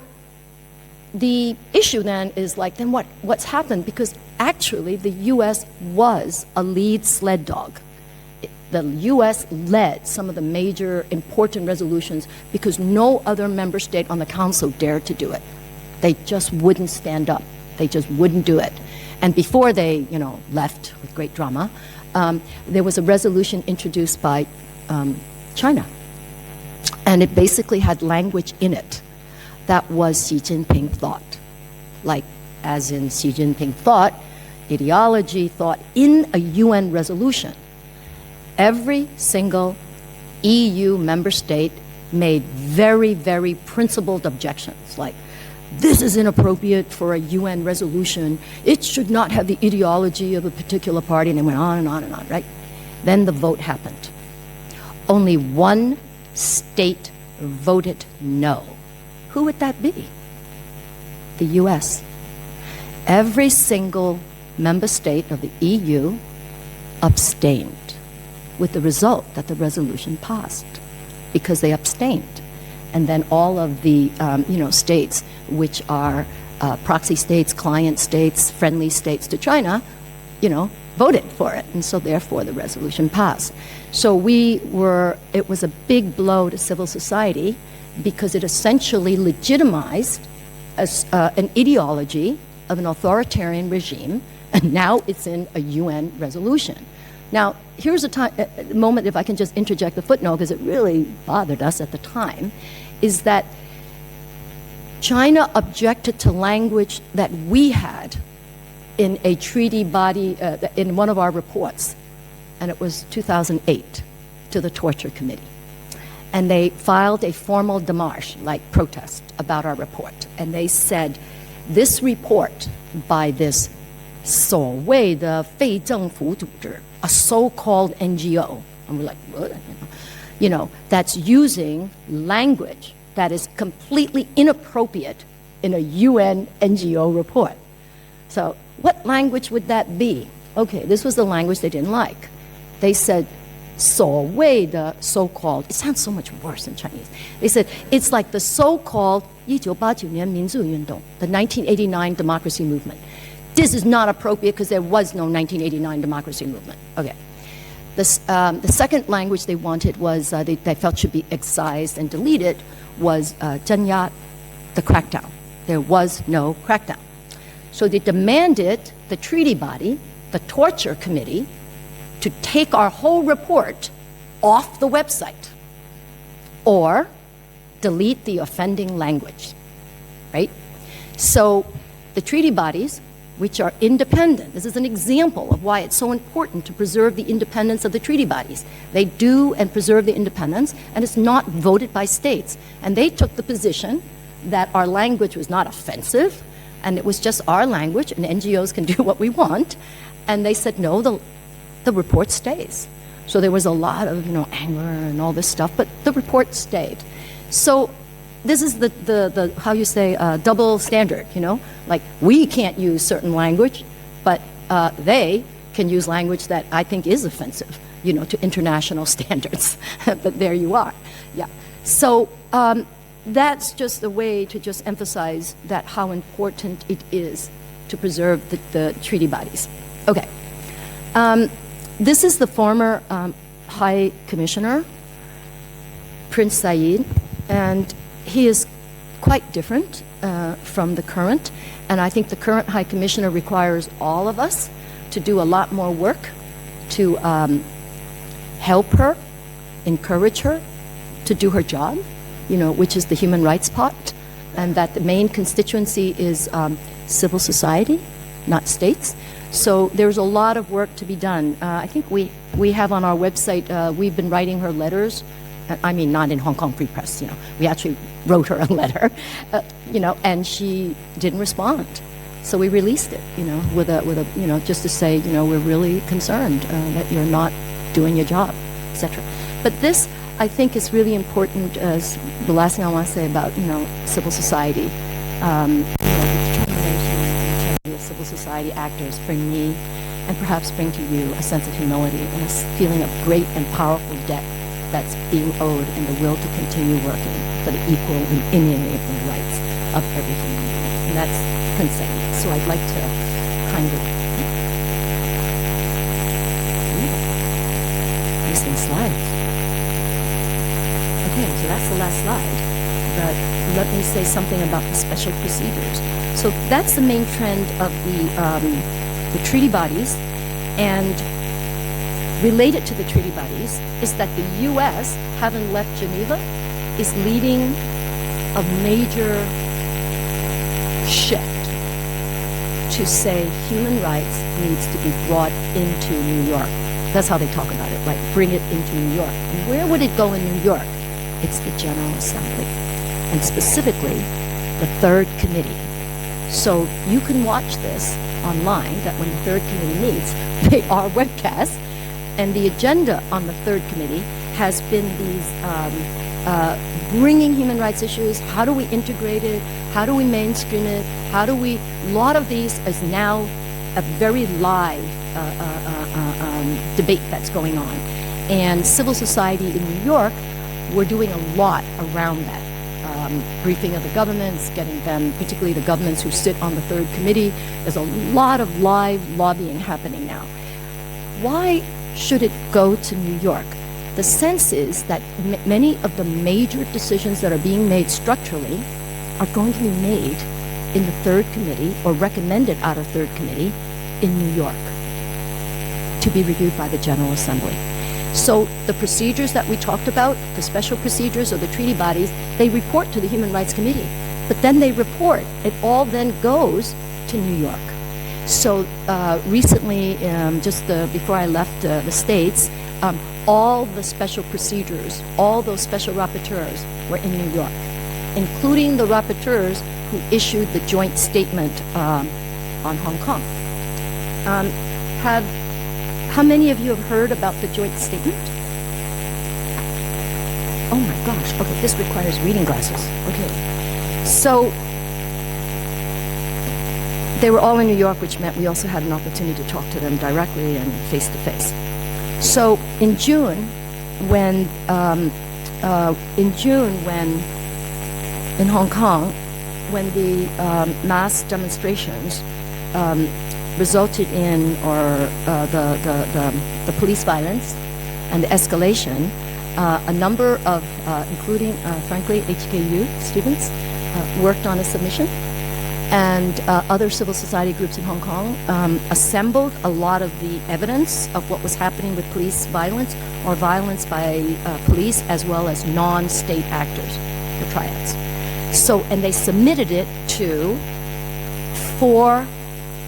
the issue then is like, then what's happened? Because actually the U.S. was a lead sled dog. The U.S. led some of the major important resolutions because no other member state on the council dared to do it. They just wouldn't stand up. They just wouldn't do it. And before they, left with great drama, there was a resolution introduced by China. And it basically had language in it that was Xi Jinping thought. Like, as in Xi Jinping thought, ideology thought in a UN resolution. Every single EU member state made very, very principled objections, like, this is inappropriate for a UN resolution. It should not have the ideology of a particular party, and it went on and on and on, right? Then the vote happened. Only one state voted no. Who would that be? The US. Every single member state of the EU abstained, with the result that the resolution passed, because they abstained. And then all of the states, which are proxy states, client states, friendly states to China, voted for it. And so therefore the resolution passed. So it was a big blow to civil society because it essentially legitimized an ideology of an authoritarian regime, and now it's in a UN resolution. Now, here's a moment, if I can just interject the footnote, because it really bothered us at the time, is that China objected to language that we had in a treaty body, in one of our reports, and it was 2008, to the Torture Committee. And they filed a formal démarche, like protest, about our report. And they said, this report by this 所谓的非政府组织, a so-called NGO, and we're like, what? That's using language that is completely inappropriate in a UN NGO report. So what language would that be? Okay, this was the language they didn't like. They said, 所谓的 so-called, it sounds so much worse in Chinese. They said, it's like the so-called 1989年民主运动, the 1989 democracy movement. This is not appropriate because there was no 1989 democracy movement. Okay. The second language they wanted was, they felt should be excised and deleted, was 镇压, the crackdown. There was no crackdown. So they demanded the treaty body, the torture committee, to take our whole report off the website or delete the offending language, right? So the treaty bodies, which are independent. This is an example of why it's so important to preserve the independence of the treaty bodies. They do and preserve the independence, and it's not voted by states. And they took the position that our language was not offensive, and it was just our language, and NGOs can do what we want. And they said, no, the report stays. So there was a lot of anger and all this stuff, but the report stayed. So this is the how you say, double standard, like we can't use certain language, but they can use language that I think is offensive, to international standards. But there you are. Yeah. So that's just a way to just emphasize that how important it is to preserve the treaty bodies. Okay. This is the former High Commissioner, Prince Said, and he is quite different from the current, and I think the current High Commissioner requires all of us to do a lot more work to help her, encourage her to do her job, which is the human rights part, and that the main constituency is civil society, not states. So there's a lot of work to be done. I think we have on our website, we've been writing her letters. I mean, not in Hong Kong Free Press, we actually wrote her a letter, and she didn't respond. So we released it, with a, just to say, we're really concerned that you're not doing your job, etc. But this, I think, is really important as the last thing I want to say about, civil society. The determination and civil society actors bring me, and perhaps bring to you, a sense of humility and a feeling of great and powerful debt that's being owed, and the will to continue working. for the equal and inalienable rights of every human being. And that's Centennial. So I'd like to kind of missing slides. Okay, so that's the last slide. But let me say something about the special procedures. So that's the main trend of the treaty bodies, and related to the treaty bodies is that the U.S., having left Geneva, is leading a major shift to say human rights needs to be brought into New York. That's how they talk about it, like bring it into New York. And where would it go in New York? It's the General Assembly, and specifically the Third Committee. So you can watch this online, that when the Third Committee meets, they are webcasts, and the agenda on the Third Committee has been these bringing human rights issues, how do we integrate it, how do we mainstream it, a lot of these is now a very live debate that's going on. And civil society in New York, we're doing a lot around that. Briefing of the governments, getting them, particularly the governments who sit on the Third Committee. There's a lot of live lobbying happening now. Why should it go to New York? The sense is that many of the major decisions that are being made structurally are going to be made in the Third Committee or recommended out of Third Committee in New York to be reviewed by the General Assembly. So the procedures that we talked about, the special procedures or the treaty bodies, they report to the Human Rights Committee, but then they report. It all then goes to New York. So recently, just before I left the States, all the special procedures, all those special rapporteurs were in New York, including the rapporteurs who issued the joint statement on Hong Kong. How many of you have heard about the joint statement? Oh my gosh, okay, this requires reading glasses. Okay, so they were all in New York, which meant we also had an opportunity to talk to them directly and face to face. So in June, when in Hong Kong, when the mass demonstrations resulted in, or the police violence and the escalation, a number of, including, frankly, HKU students, worked on a submission, and other civil society groups in Hong Kong assembled a lot of the evidence of what was happening with police violence or violence by police, as well as non-state actors, the triads. So, and they submitted it to 4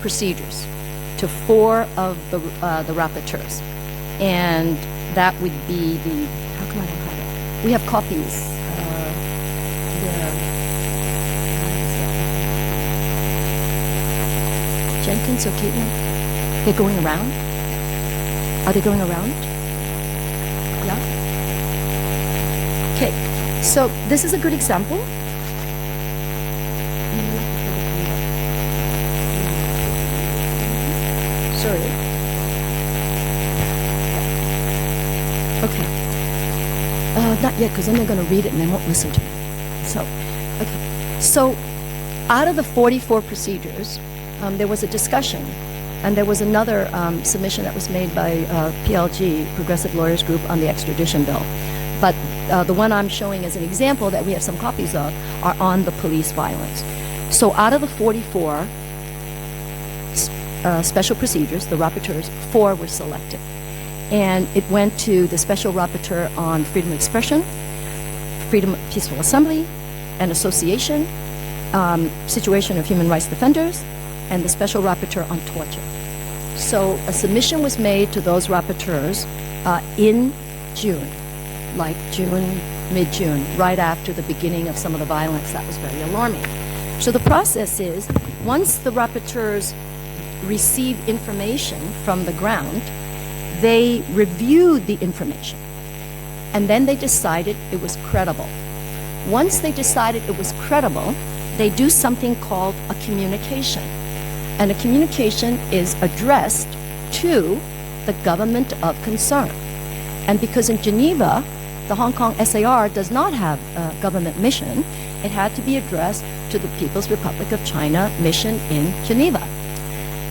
procedures, to 4 of the rapporteurs. And that would be the, how come I don't have it? We have copies. Jenkins or Keaton? They're going around? Are they going around? Yeah? Okay, so this is a good example. Sorry. Okay. Not yet, because then they're going to read it and they won't listen to me. So, okay. So, out of the 44 procedures, there was a discussion, and there was another submission that was made by PLG, Progressive Lawyers Group, on the extradition bill. But the one I'm showing as an example that we have some copies of are on the police violence. So out of the 44 special procedures, the rapporteurs, 4 were selected. And it went to the special rapporteur on freedom of expression, freedom of peaceful assembly and association, situation of human rights defenders, and the special rapporteur on torture. So a submission was made to those rapporteurs in June, like June, mid-June, right after the beginning of some of the violence that was very alarming. So the process is, once the rapporteurs received information from the ground, they reviewed the information, and then they decided it was credible. Once they decided it was credible, they do something called a communication. And a communication is addressed to the government of concern. And because in Geneva, the Hong Kong SAR does not have a government mission. It had to be addressed to the People's Republic of China mission in Geneva.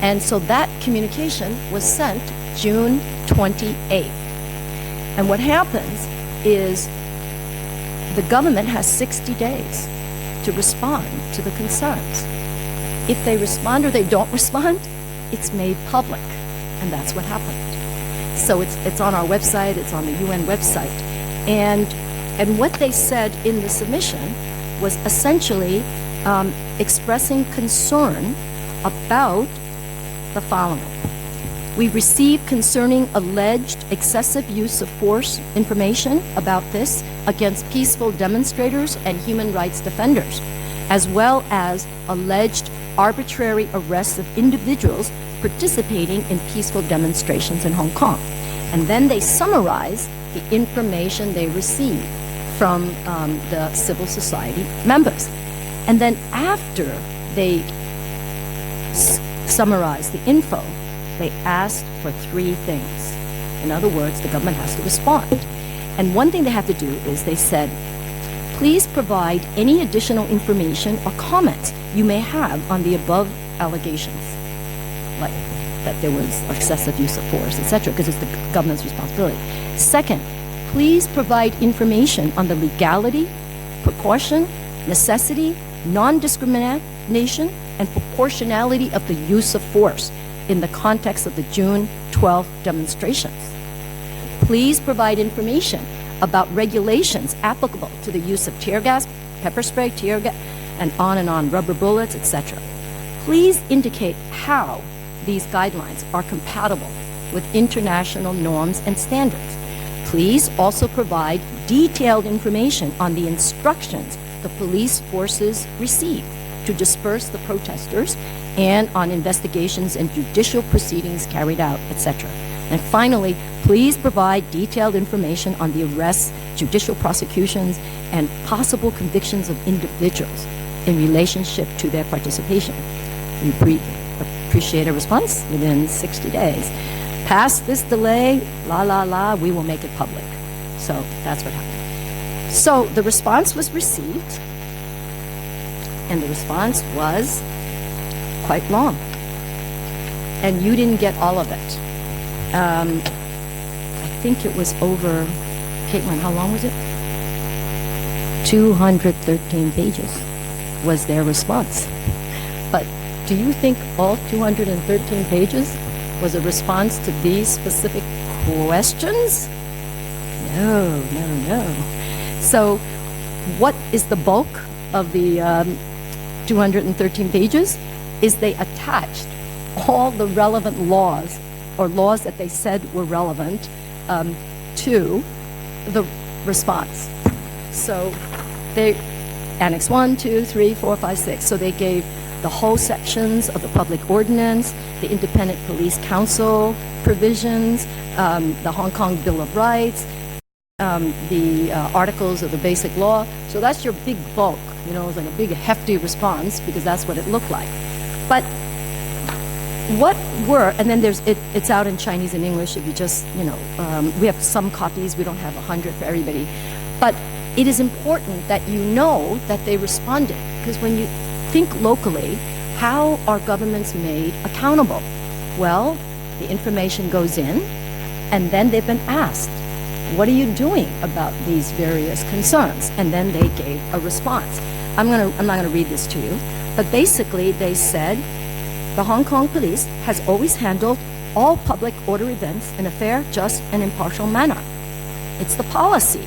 And so that communication was sent June 28th. And what happens is the government has 60 days to respond to the concerns. If they respond or they don't respond, it's made public. And that's what happened. So it's on our website, it's on the UN website. And what they said in the submission was essentially expressing concern about the following. We received concerning alleged excessive use of force information about this against peaceful demonstrators and human rights defenders, as well as alleged arbitrary arrests of individuals participating in peaceful demonstrations in Hong Kong. And then they summarize the information they received from the civil society members. And then after they summarize the info, they asked for 3 things. In other words, the government has to respond. And one thing they have to do is they said, please provide any additional information or comments you may have on the above allegations, like that there was excessive use of force, etc., because it's the government's responsibility. Second, please provide information on the legality, precaution, necessity, non-discrimination, and proportionality of the use of force in the context of the June 12th demonstrations. Please provide information about regulations applicable to the use of tear gas, pepper spray, tear gas, and on, rubber bullets, etc. Please indicate how these guidelines are compatible with international norms and standards. Please also provide detailed information on the instructions the police forces received to disperse the protesters and on investigations and judicial proceedings carried out, etc. And finally, please provide detailed information on the arrests, judicial prosecutions, and possible convictions of individuals in relationship to their participation. We appreciate a response within 60 days. Past this delay, we will make it public. So that's what happened. So the response was received, and the response was quite long. And you didn't get all of it. I think it was over, Caitlin, how long was it? 213 pages was their response. But do you think all 213 pages was a response to these specific questions? No. So what is the bulk of the 213 pages? Is they attached all the relevant laws or laws that they said were relevant to the response. So they Annex 1, 2, 3, 4, 5, 6. So they gave the whole sections of the public ordinance, the Independent Police Council provisions, the Hong Kong Bill of Rights, the articles of the Basic Law. So that's your big bulk, it's like a big hefty response because that's what it looked like. But what were, and then it's out in Chinese and English if you just, we have some copies, we don't have 100 for everybody. But it is important that you know that they responded, because when you think locally, how are governments made accountable? Well, the information goes in, and then they've been asked, what are you doing about these various concerns? And then they gave a response. I'm not gonna read this to you, but basically they said, the Hong Kong police has always handled all public order events in a fair, just, and impartial manner. It's the policy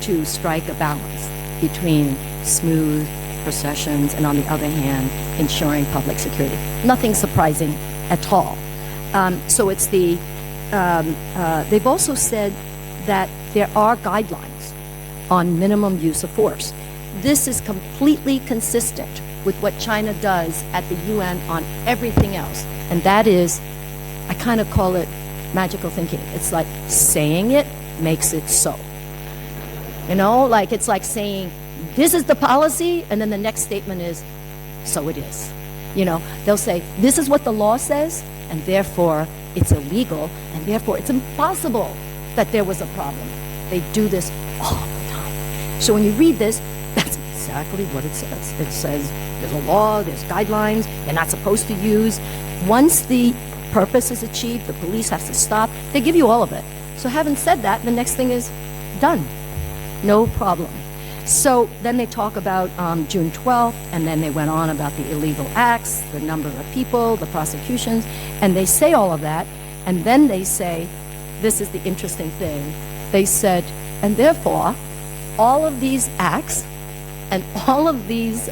to strike a balance between smooth processions and, on the other hand, ensuring public security. Nothing surprising at all. So it's the, they've also said that there are guidelines on minimum use of force. This is completely consistent with what China does at the UN on everything else. And that is, I kind of call it magical thinking. It's like saying it makes it so. It's like saying, this is the policy, and then the next statement is, so it is. They'll say, this is what the law says, and therefore it's illegal, and therefore it's impossible that there was a problem. They do this all the time. So when you read this, that's exactly what it says. It says there's a law, there's guidelines, you're not supposed to use. Once the purpose is achieved, the police has to stop. They give you all of it. So having said that, the next thing is done. No problem. So then they talk about June 12th, and then they went on about the illegal acts, the number of people, the prosecutions, and they say all of that, and then they say, this is the interesting thing, they said, and therefore, all of these acts and all of these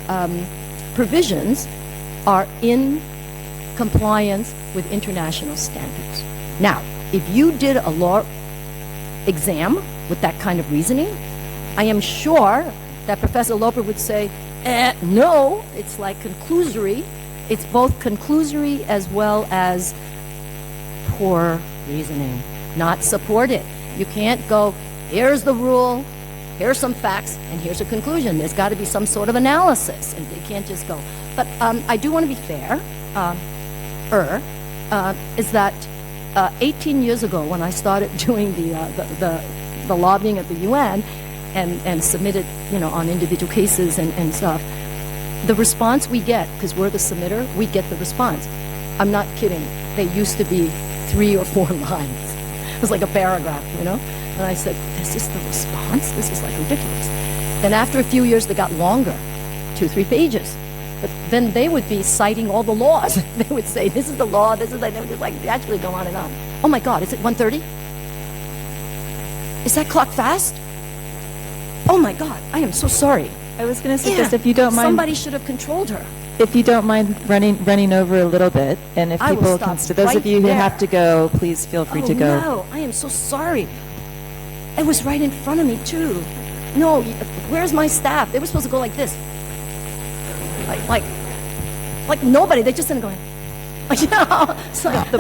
provisions are in compliance with international standards. Now, if you did a law exam with that kind of reasoning, I am sure that Professor Loper would say, no, it's like conclusory. It's both conclusory as well as poor reasoning, not supported. You can't go, here's the rule, here's some facts, and here's a conclusion. There's got to be some sort of analysis, and you can't just go. But I do want to be fair, is that 18 years ago when I started doing the lobbying at the UN, and submitted, on individual cases and stuff, the response we get, because we're the submitter, we get the response. I'm not kidding. They used to be 3 or 4 lines. It was like a paragraph, And I said, this is the response? This is like ridiculous. Then after a few years, they got longer, 2, 3 pages. But then they would be citing all the laws. They would say, this is the law, this is, they would just actually go on and on. Oh my God, is it 1:30? Is that clock fast? Oh my God, I am so sorry. I was going to suggest, if you don't mind, somebody should have controlled her. if you don't mind running over a little bit, and if I will people stop can, those of right you who there. have to go, please feel free to go. No, I am so sorry. It was right in front of me too. No, where's my staff? They were supposed to go like this. Like nobody. They just didn't go. It's like, The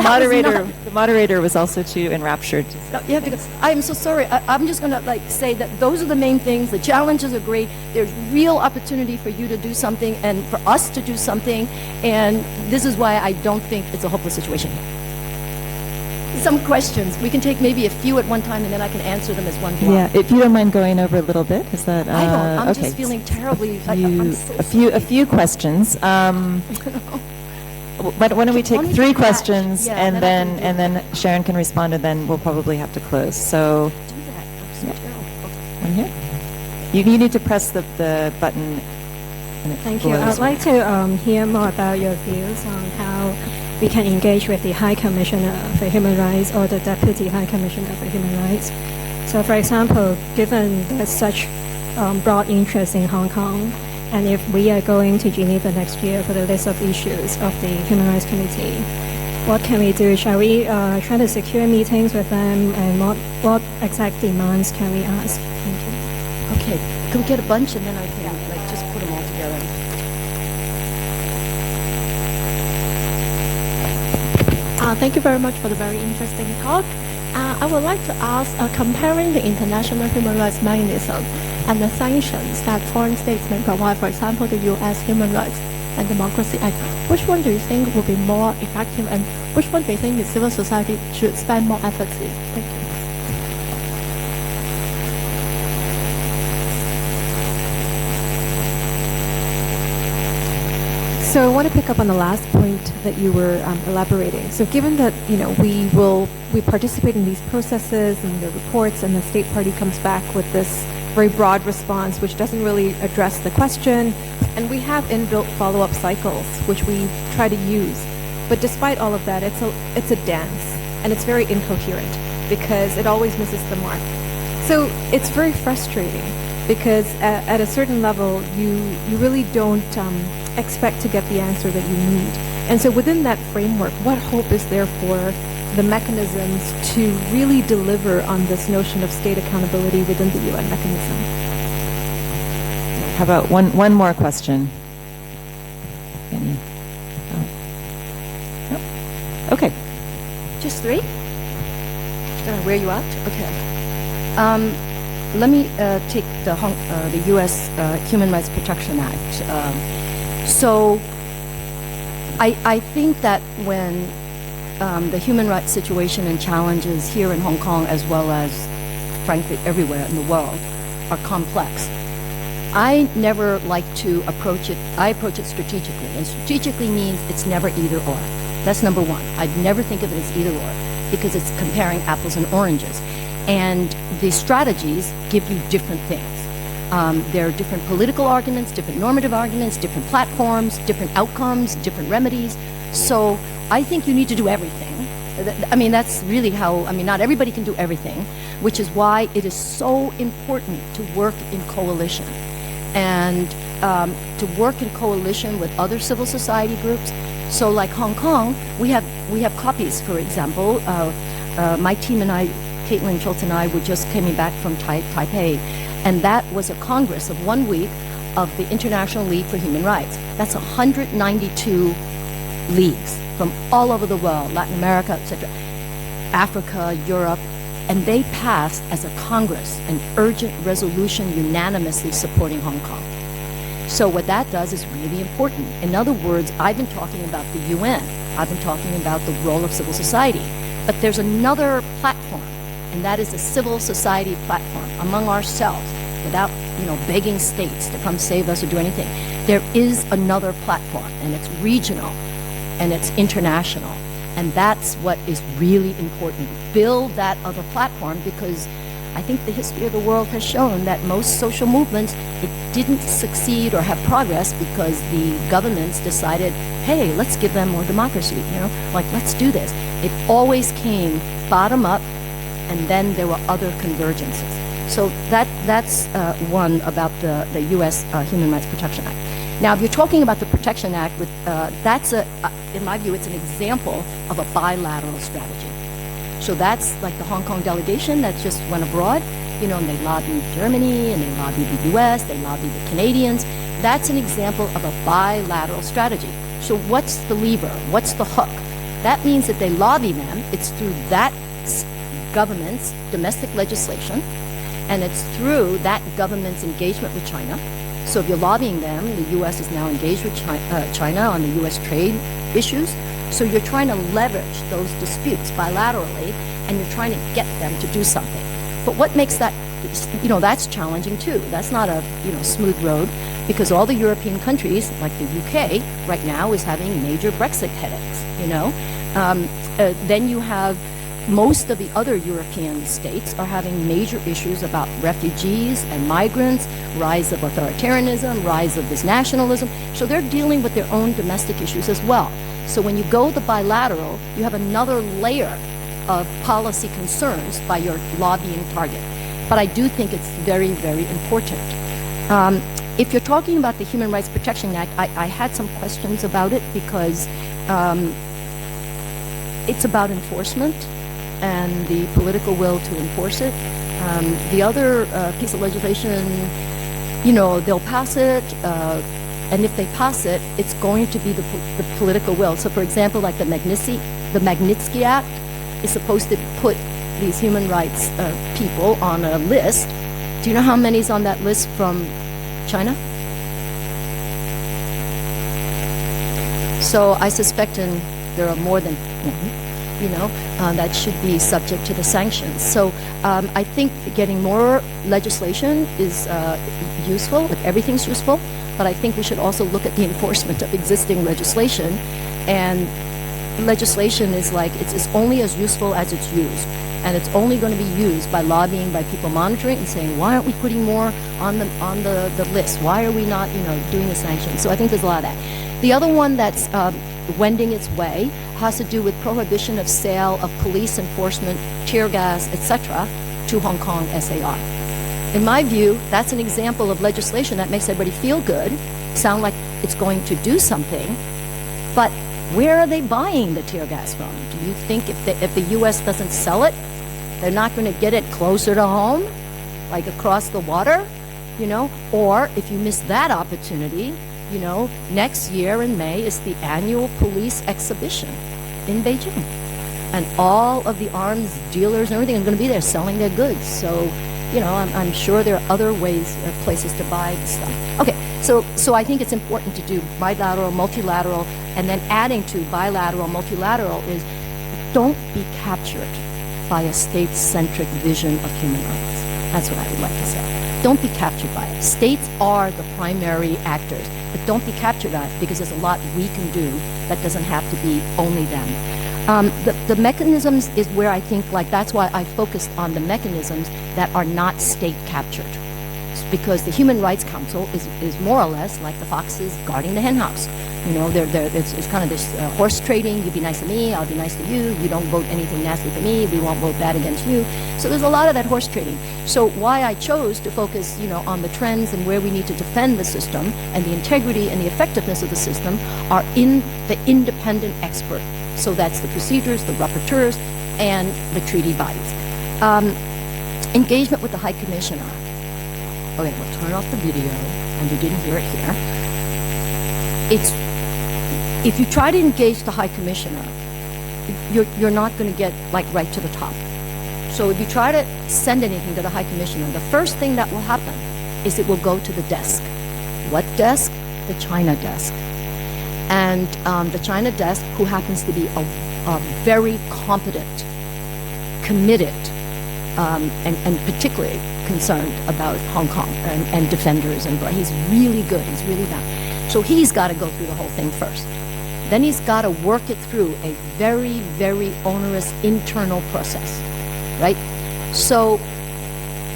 moderator was also too enraptured. you have to go. I am so sorry. I'm just going to say that those are the main things. The challenges are great. There's real opportunity for you to do something and for us to do something. And this is why I don't think it's a hopeless situation. Some questions. We can take maybe a few at one time, and then I can answer them as one block. Yeah, if you don't mind going over a little bit, is that I don't. I'm okay? just feeling terribly. I'm so a few questions. Why don't we take Why don't we 3 take that? questions, Yeah, and then I can then do and then Sharon can respond, and then we'll probably have to close. So, do that. I'm so terrible. Okay. one here. You need to press the button. And it Thank you. glows. I'd like to hear more about your views on how we can engage with the High Commissioner for Human Rights or the Deputy High Commissioner for Human Rights. So, for example, given there's such broad interest in Hong Kong, and if we are going to Geneva next year for the list of issues of the Human Rights Committee, what can we do? Shall we try to secure meetings with them, and what exact demands can we ask? Thank you. Okay. Can we get a bunch, and then I can just put them all together? Thank you very much for the very interesting talk. I would like to ask, comparing the international human rights mechanism and the sanctions that foreign states may provide, for example, the U.S. Human Rights and Democracy Act, which one do you think will be more effective, and which one do you think the civil society should spend more efforts in? Thank you. So I want to pick up on the last point that you were elaborating. So given that we participate in these processes and the reports, and the state party comes back with this very broad response which doesn't really address the question, and we have inbuilt follow-up cycles which we try to use, but despite all of that, it's a dance, and it's very incoherent because it always misses the mark. So it's very frustrating because at a certain level you really don't expect to get the answer that you need. And so within that framework, what hope is there for the mechanisms to really deliver on this notion of state accountability within the UN mechanism? How about one more question? Any? Oh. No? Okay. Just 3? Gonna wear you out? Okay. Let me take the U.S. Human Rights Protection Act. So I think that when the human rights situation and challenges here in Hong Kong, as well as frankly everywhere in the world, are complex. I never like to approach it, I approach it strategically, and strategically means it's never either or. That's number one. I'd never think of it as either or, because it's comparing apples and oranges. And the strategies give you different things. There are different political arguments, different normative arguments, different platforms, different outcomes, different remedies. So I think you need to do everything. I mean, that's really how, I mean, not everybody can do everything, which is why it is so important to work in coalition. And to work in coalition with other civil society groups. So like Hong Kong, we have copies, for example. My team and I, Caitlin Schultz and I, just coming back from Taipei, and that was a congress of 1 week of the International League for Human Rights. That's 192 leagues from all over the world, Latin America, etc., Africa, Europe, and they passed as a Congress an urgent resolution unanimously supporting Hong Kong. So what that does is really important. In other words, I've been talking about the UN. I've been talking about the role of civil society. But there's another platform, and that is a civil society platform among ourselves, without, begging states to come save us or do anything. There is another platform, and it's regional, and it's international. And that's what is really important. Build that other platform, because I think the history of the world has shown that most social movements, it didn't succeed or have progress because the governments decided, hey, let's give them more democracy, let's do this. It always came bottom up, and then there were other convergences. So that's one about the U.S. Human Rights Protection Act. Now, if you're talking about the Protection Act, that's in my view, it's an example of a bilateral strategy. So that's like the Hong Kong delegation that just went abroad, and they lobbied Germany, and they lobbied the U.S., they lobbied the Canadians. That's an example of a bilateral strategy. So what's the lever? What's the hook? That means that they lobby them. It's through that government's domestic legislation, and it's through that government's engagement with China. So if you're lobbying them, the U.S. is now engaged with China on the U.S. trade issues. So you're trying to leverage those disputes bilaterally, and you're trying to get them to do something. But what makes that, that's challenging too. That's not a, smooth road, because all the European countries, like the UK, right now is having major Brexit headaches, Then you have most of the other European states are having major issues about refugees and migrants, rise of authoritarianism, rise of this nationalism. So they're dealing with their own domestic issues as well. So when you go the bilateral, you have another layer of policy concerns by your lobbying target. But I do think it's very, very important. If you're talking about the Human Rights Protection Act, I had some questions about it, because it's about enforcement and the political will to enforce it. The other piece of legislation, they'll pass it, and if they pass it, it's going to be the political will. So, for example, like the Magnitsky Act is supposed to put these human rights people on a list. Do you know how many's on that list from China? So I suspect there are more than one. That should be subject to the sanctions. So I think getting more legislation is useful. Everything's useful, but I think we should also look at the enforcement of existing legislation. And legislation is it's only as useful as it's used. And it's only going to be used by lobbying, by people monitoring and saying, why aren't we putting more on the list? Why are we not, doing the sanctions? So I think there's a lot of that. The other one that's wending its way has to do with prohibition of sale of police enforcement, tear gas, etc., to Hong Kong SAR. In my view, that's an example of legislation that makes everybody feel good, sound like it's going to do something, but where are they buying the tear gas from? Do you think if the U.S. doesn't sell it, they're not going to get it closer to home, like across the water, Or if you miss that opportunity, next year in May is the annual police exhibition in Beijing. And all of the arms dealers and everything are going to be there selling their goods. So, I'm sure there are other places to buy the stuff. Okay, so I think it's important to do bilateral, multilateral, and then adding to bilateral, multilateral is don't be captured by a state-centric vision of human rights. That's what I would like to say. Don't be captured by it. States are the primary actors, but don't be captured by it because there's a lot we can do that doesn't have to be only them. The mechanisms is where I think, like, that's why I focused on the mechanisms that are not state captured. It's because the Human Rights Council is more or less like the foxes guarding the hen house. You know, it's kind of this horse trading. You be nice to me, I'll be nice to you. You don't vote anything nasty for me, we won't vote bad against you. So there's a lot of that horse trading. So why I chose to focus, you know, on the trends and where we need to defend the system and the integrity and the effectiveness of the system are in the independent expert. So that's the procedures, the rapporteurs, and the treaty bodies. Engagement with the High Commissioner. Okay, we'll turn off the video, and you didn't hear it here. If you try to engage the High Commissioner, you're not going to get, like, right to the top. So if you try to send anything to the High Commissioner, the first thing that will happen is it will go to the desk. What desk? The China desk. And the China desk, who happens to be a very competent, committed, and particularly concerned about Hong Kong and defenders, and he's really good, he's really that. So he's got to go through the whole thing first. Then he's got to work it through a very, very onerous internal process, right? So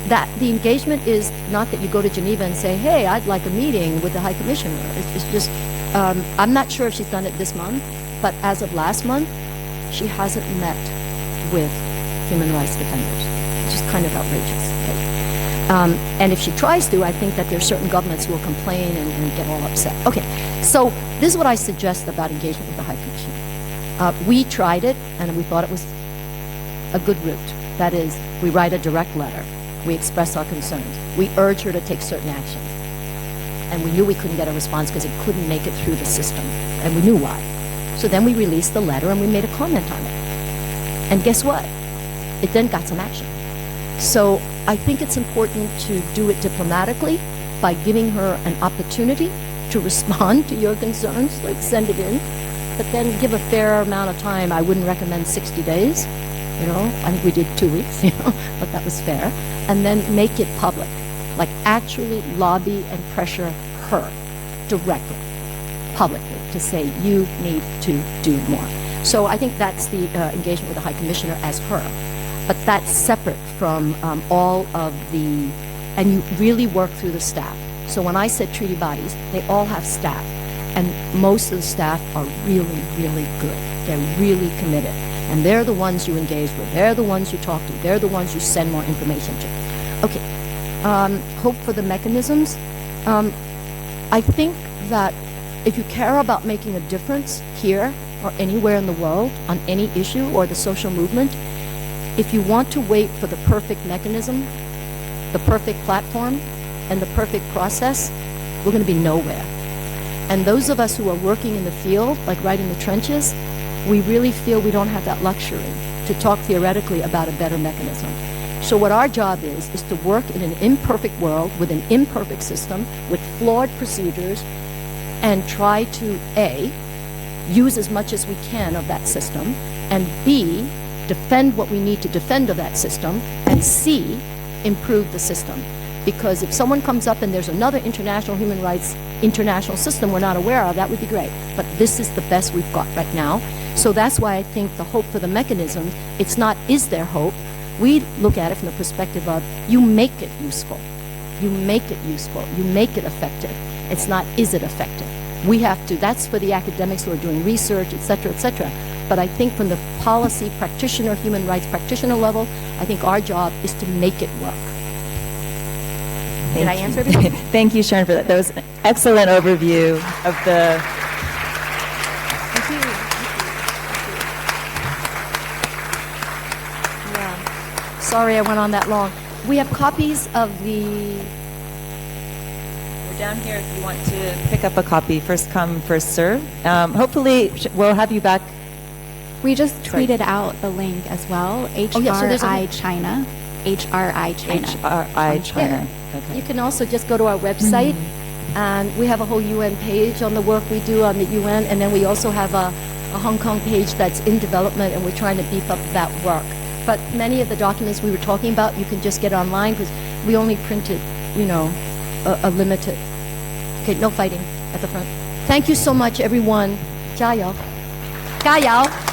that the engagement is not that you go to Geneva and say, hey, I'd like a meeting with the High Commissioner. It's just, I'm not sure if she's done it this month, but as of last month, she hasn't met with human rights defenders, which is kind of outrageous. Right? And if she tries to, I think that there are certain governments who will complain and get all upset. Okay, so this is what I suggest about engagement with the High Commissioner. We tried it, and we thought it was a good route. That is, we write a direct letter. We express our concerns. We urge her to take certain actions. And we knew we couldn't get a response because it couldn't make it through the system. And we knew why. So then we released the letter and we made a comment on it. And guess what? It then got some action. So I think it's important to do it diplomatically by giving her an opportunity to respond to your concerns, like send it in, but then give a fair amount of time. I wouldn't recommend 60 days. You know, I think we did 2 weeks, you know, but that was fair. And then make it public, like actually lobby and pressure her directly, publicly, to say you need to do more. So I think that's the engagement with the High Commissioner as her. But that's separate from all of the, and you really work through the staff. So when I said treaty bodies, they all have staff. And most of the staff are really, really good. They're really committed. And they're the ones you engage with. They're the ones you talk to. They're the ones you send more information to. Okay, hope for the mechanisms. I think that if you care about making a difference here or anywhere in the world on any issue or the social movement, if you want to wait for the perfect mechanism, the perfect platform, and the perfect process, we're going to be nowhere. And those of us who are working in the field, like right in the trenches, we really feel we don't have that luxury to talk theoretically about a better mechanism. So what our job is to work in an imperfect world with an imperfect system with flawed procedures and try to A, use as much as we can of that system, and B, defend what we need to defend of that system, and C, improve the system. Because if someone comes up and there's another international human rights international system we're not aware of, that would be great. But this is the best we've got right now. So that's why I think the hope for the mechanism, it's not is there hope. We look at it from the perspective of you make it useful. You make it useful. You make it effective. It's not is it effective. We have to, that's for the academics who are doing research, et cetera, et cetera. But I think from the policy practitioner, human rights practitioner level, I think our job is to make it work. Did I answer everything? Thank you, Sharon, for that. That was an excellent overview of the... Thank you. Yeah. Sorry I went on that long. We have copies of the... We're down here if you want to pick up a copy. First come, first serve. Hopefully, we'll have you back. We just tweeted out the link as well. HRI China. HRI China. HRI China. Okay. You can also just go to our website, and we have a whole UN page on the work we do on the UN, and then we also have a Hong Kong page that's in development, and we're trying to beef up that work. But many of the documents we were talking about, you can just get online, because We only printed, you know, a limited. Okay, no fighting at the front. Thank you so much, everyone. 加油，加油。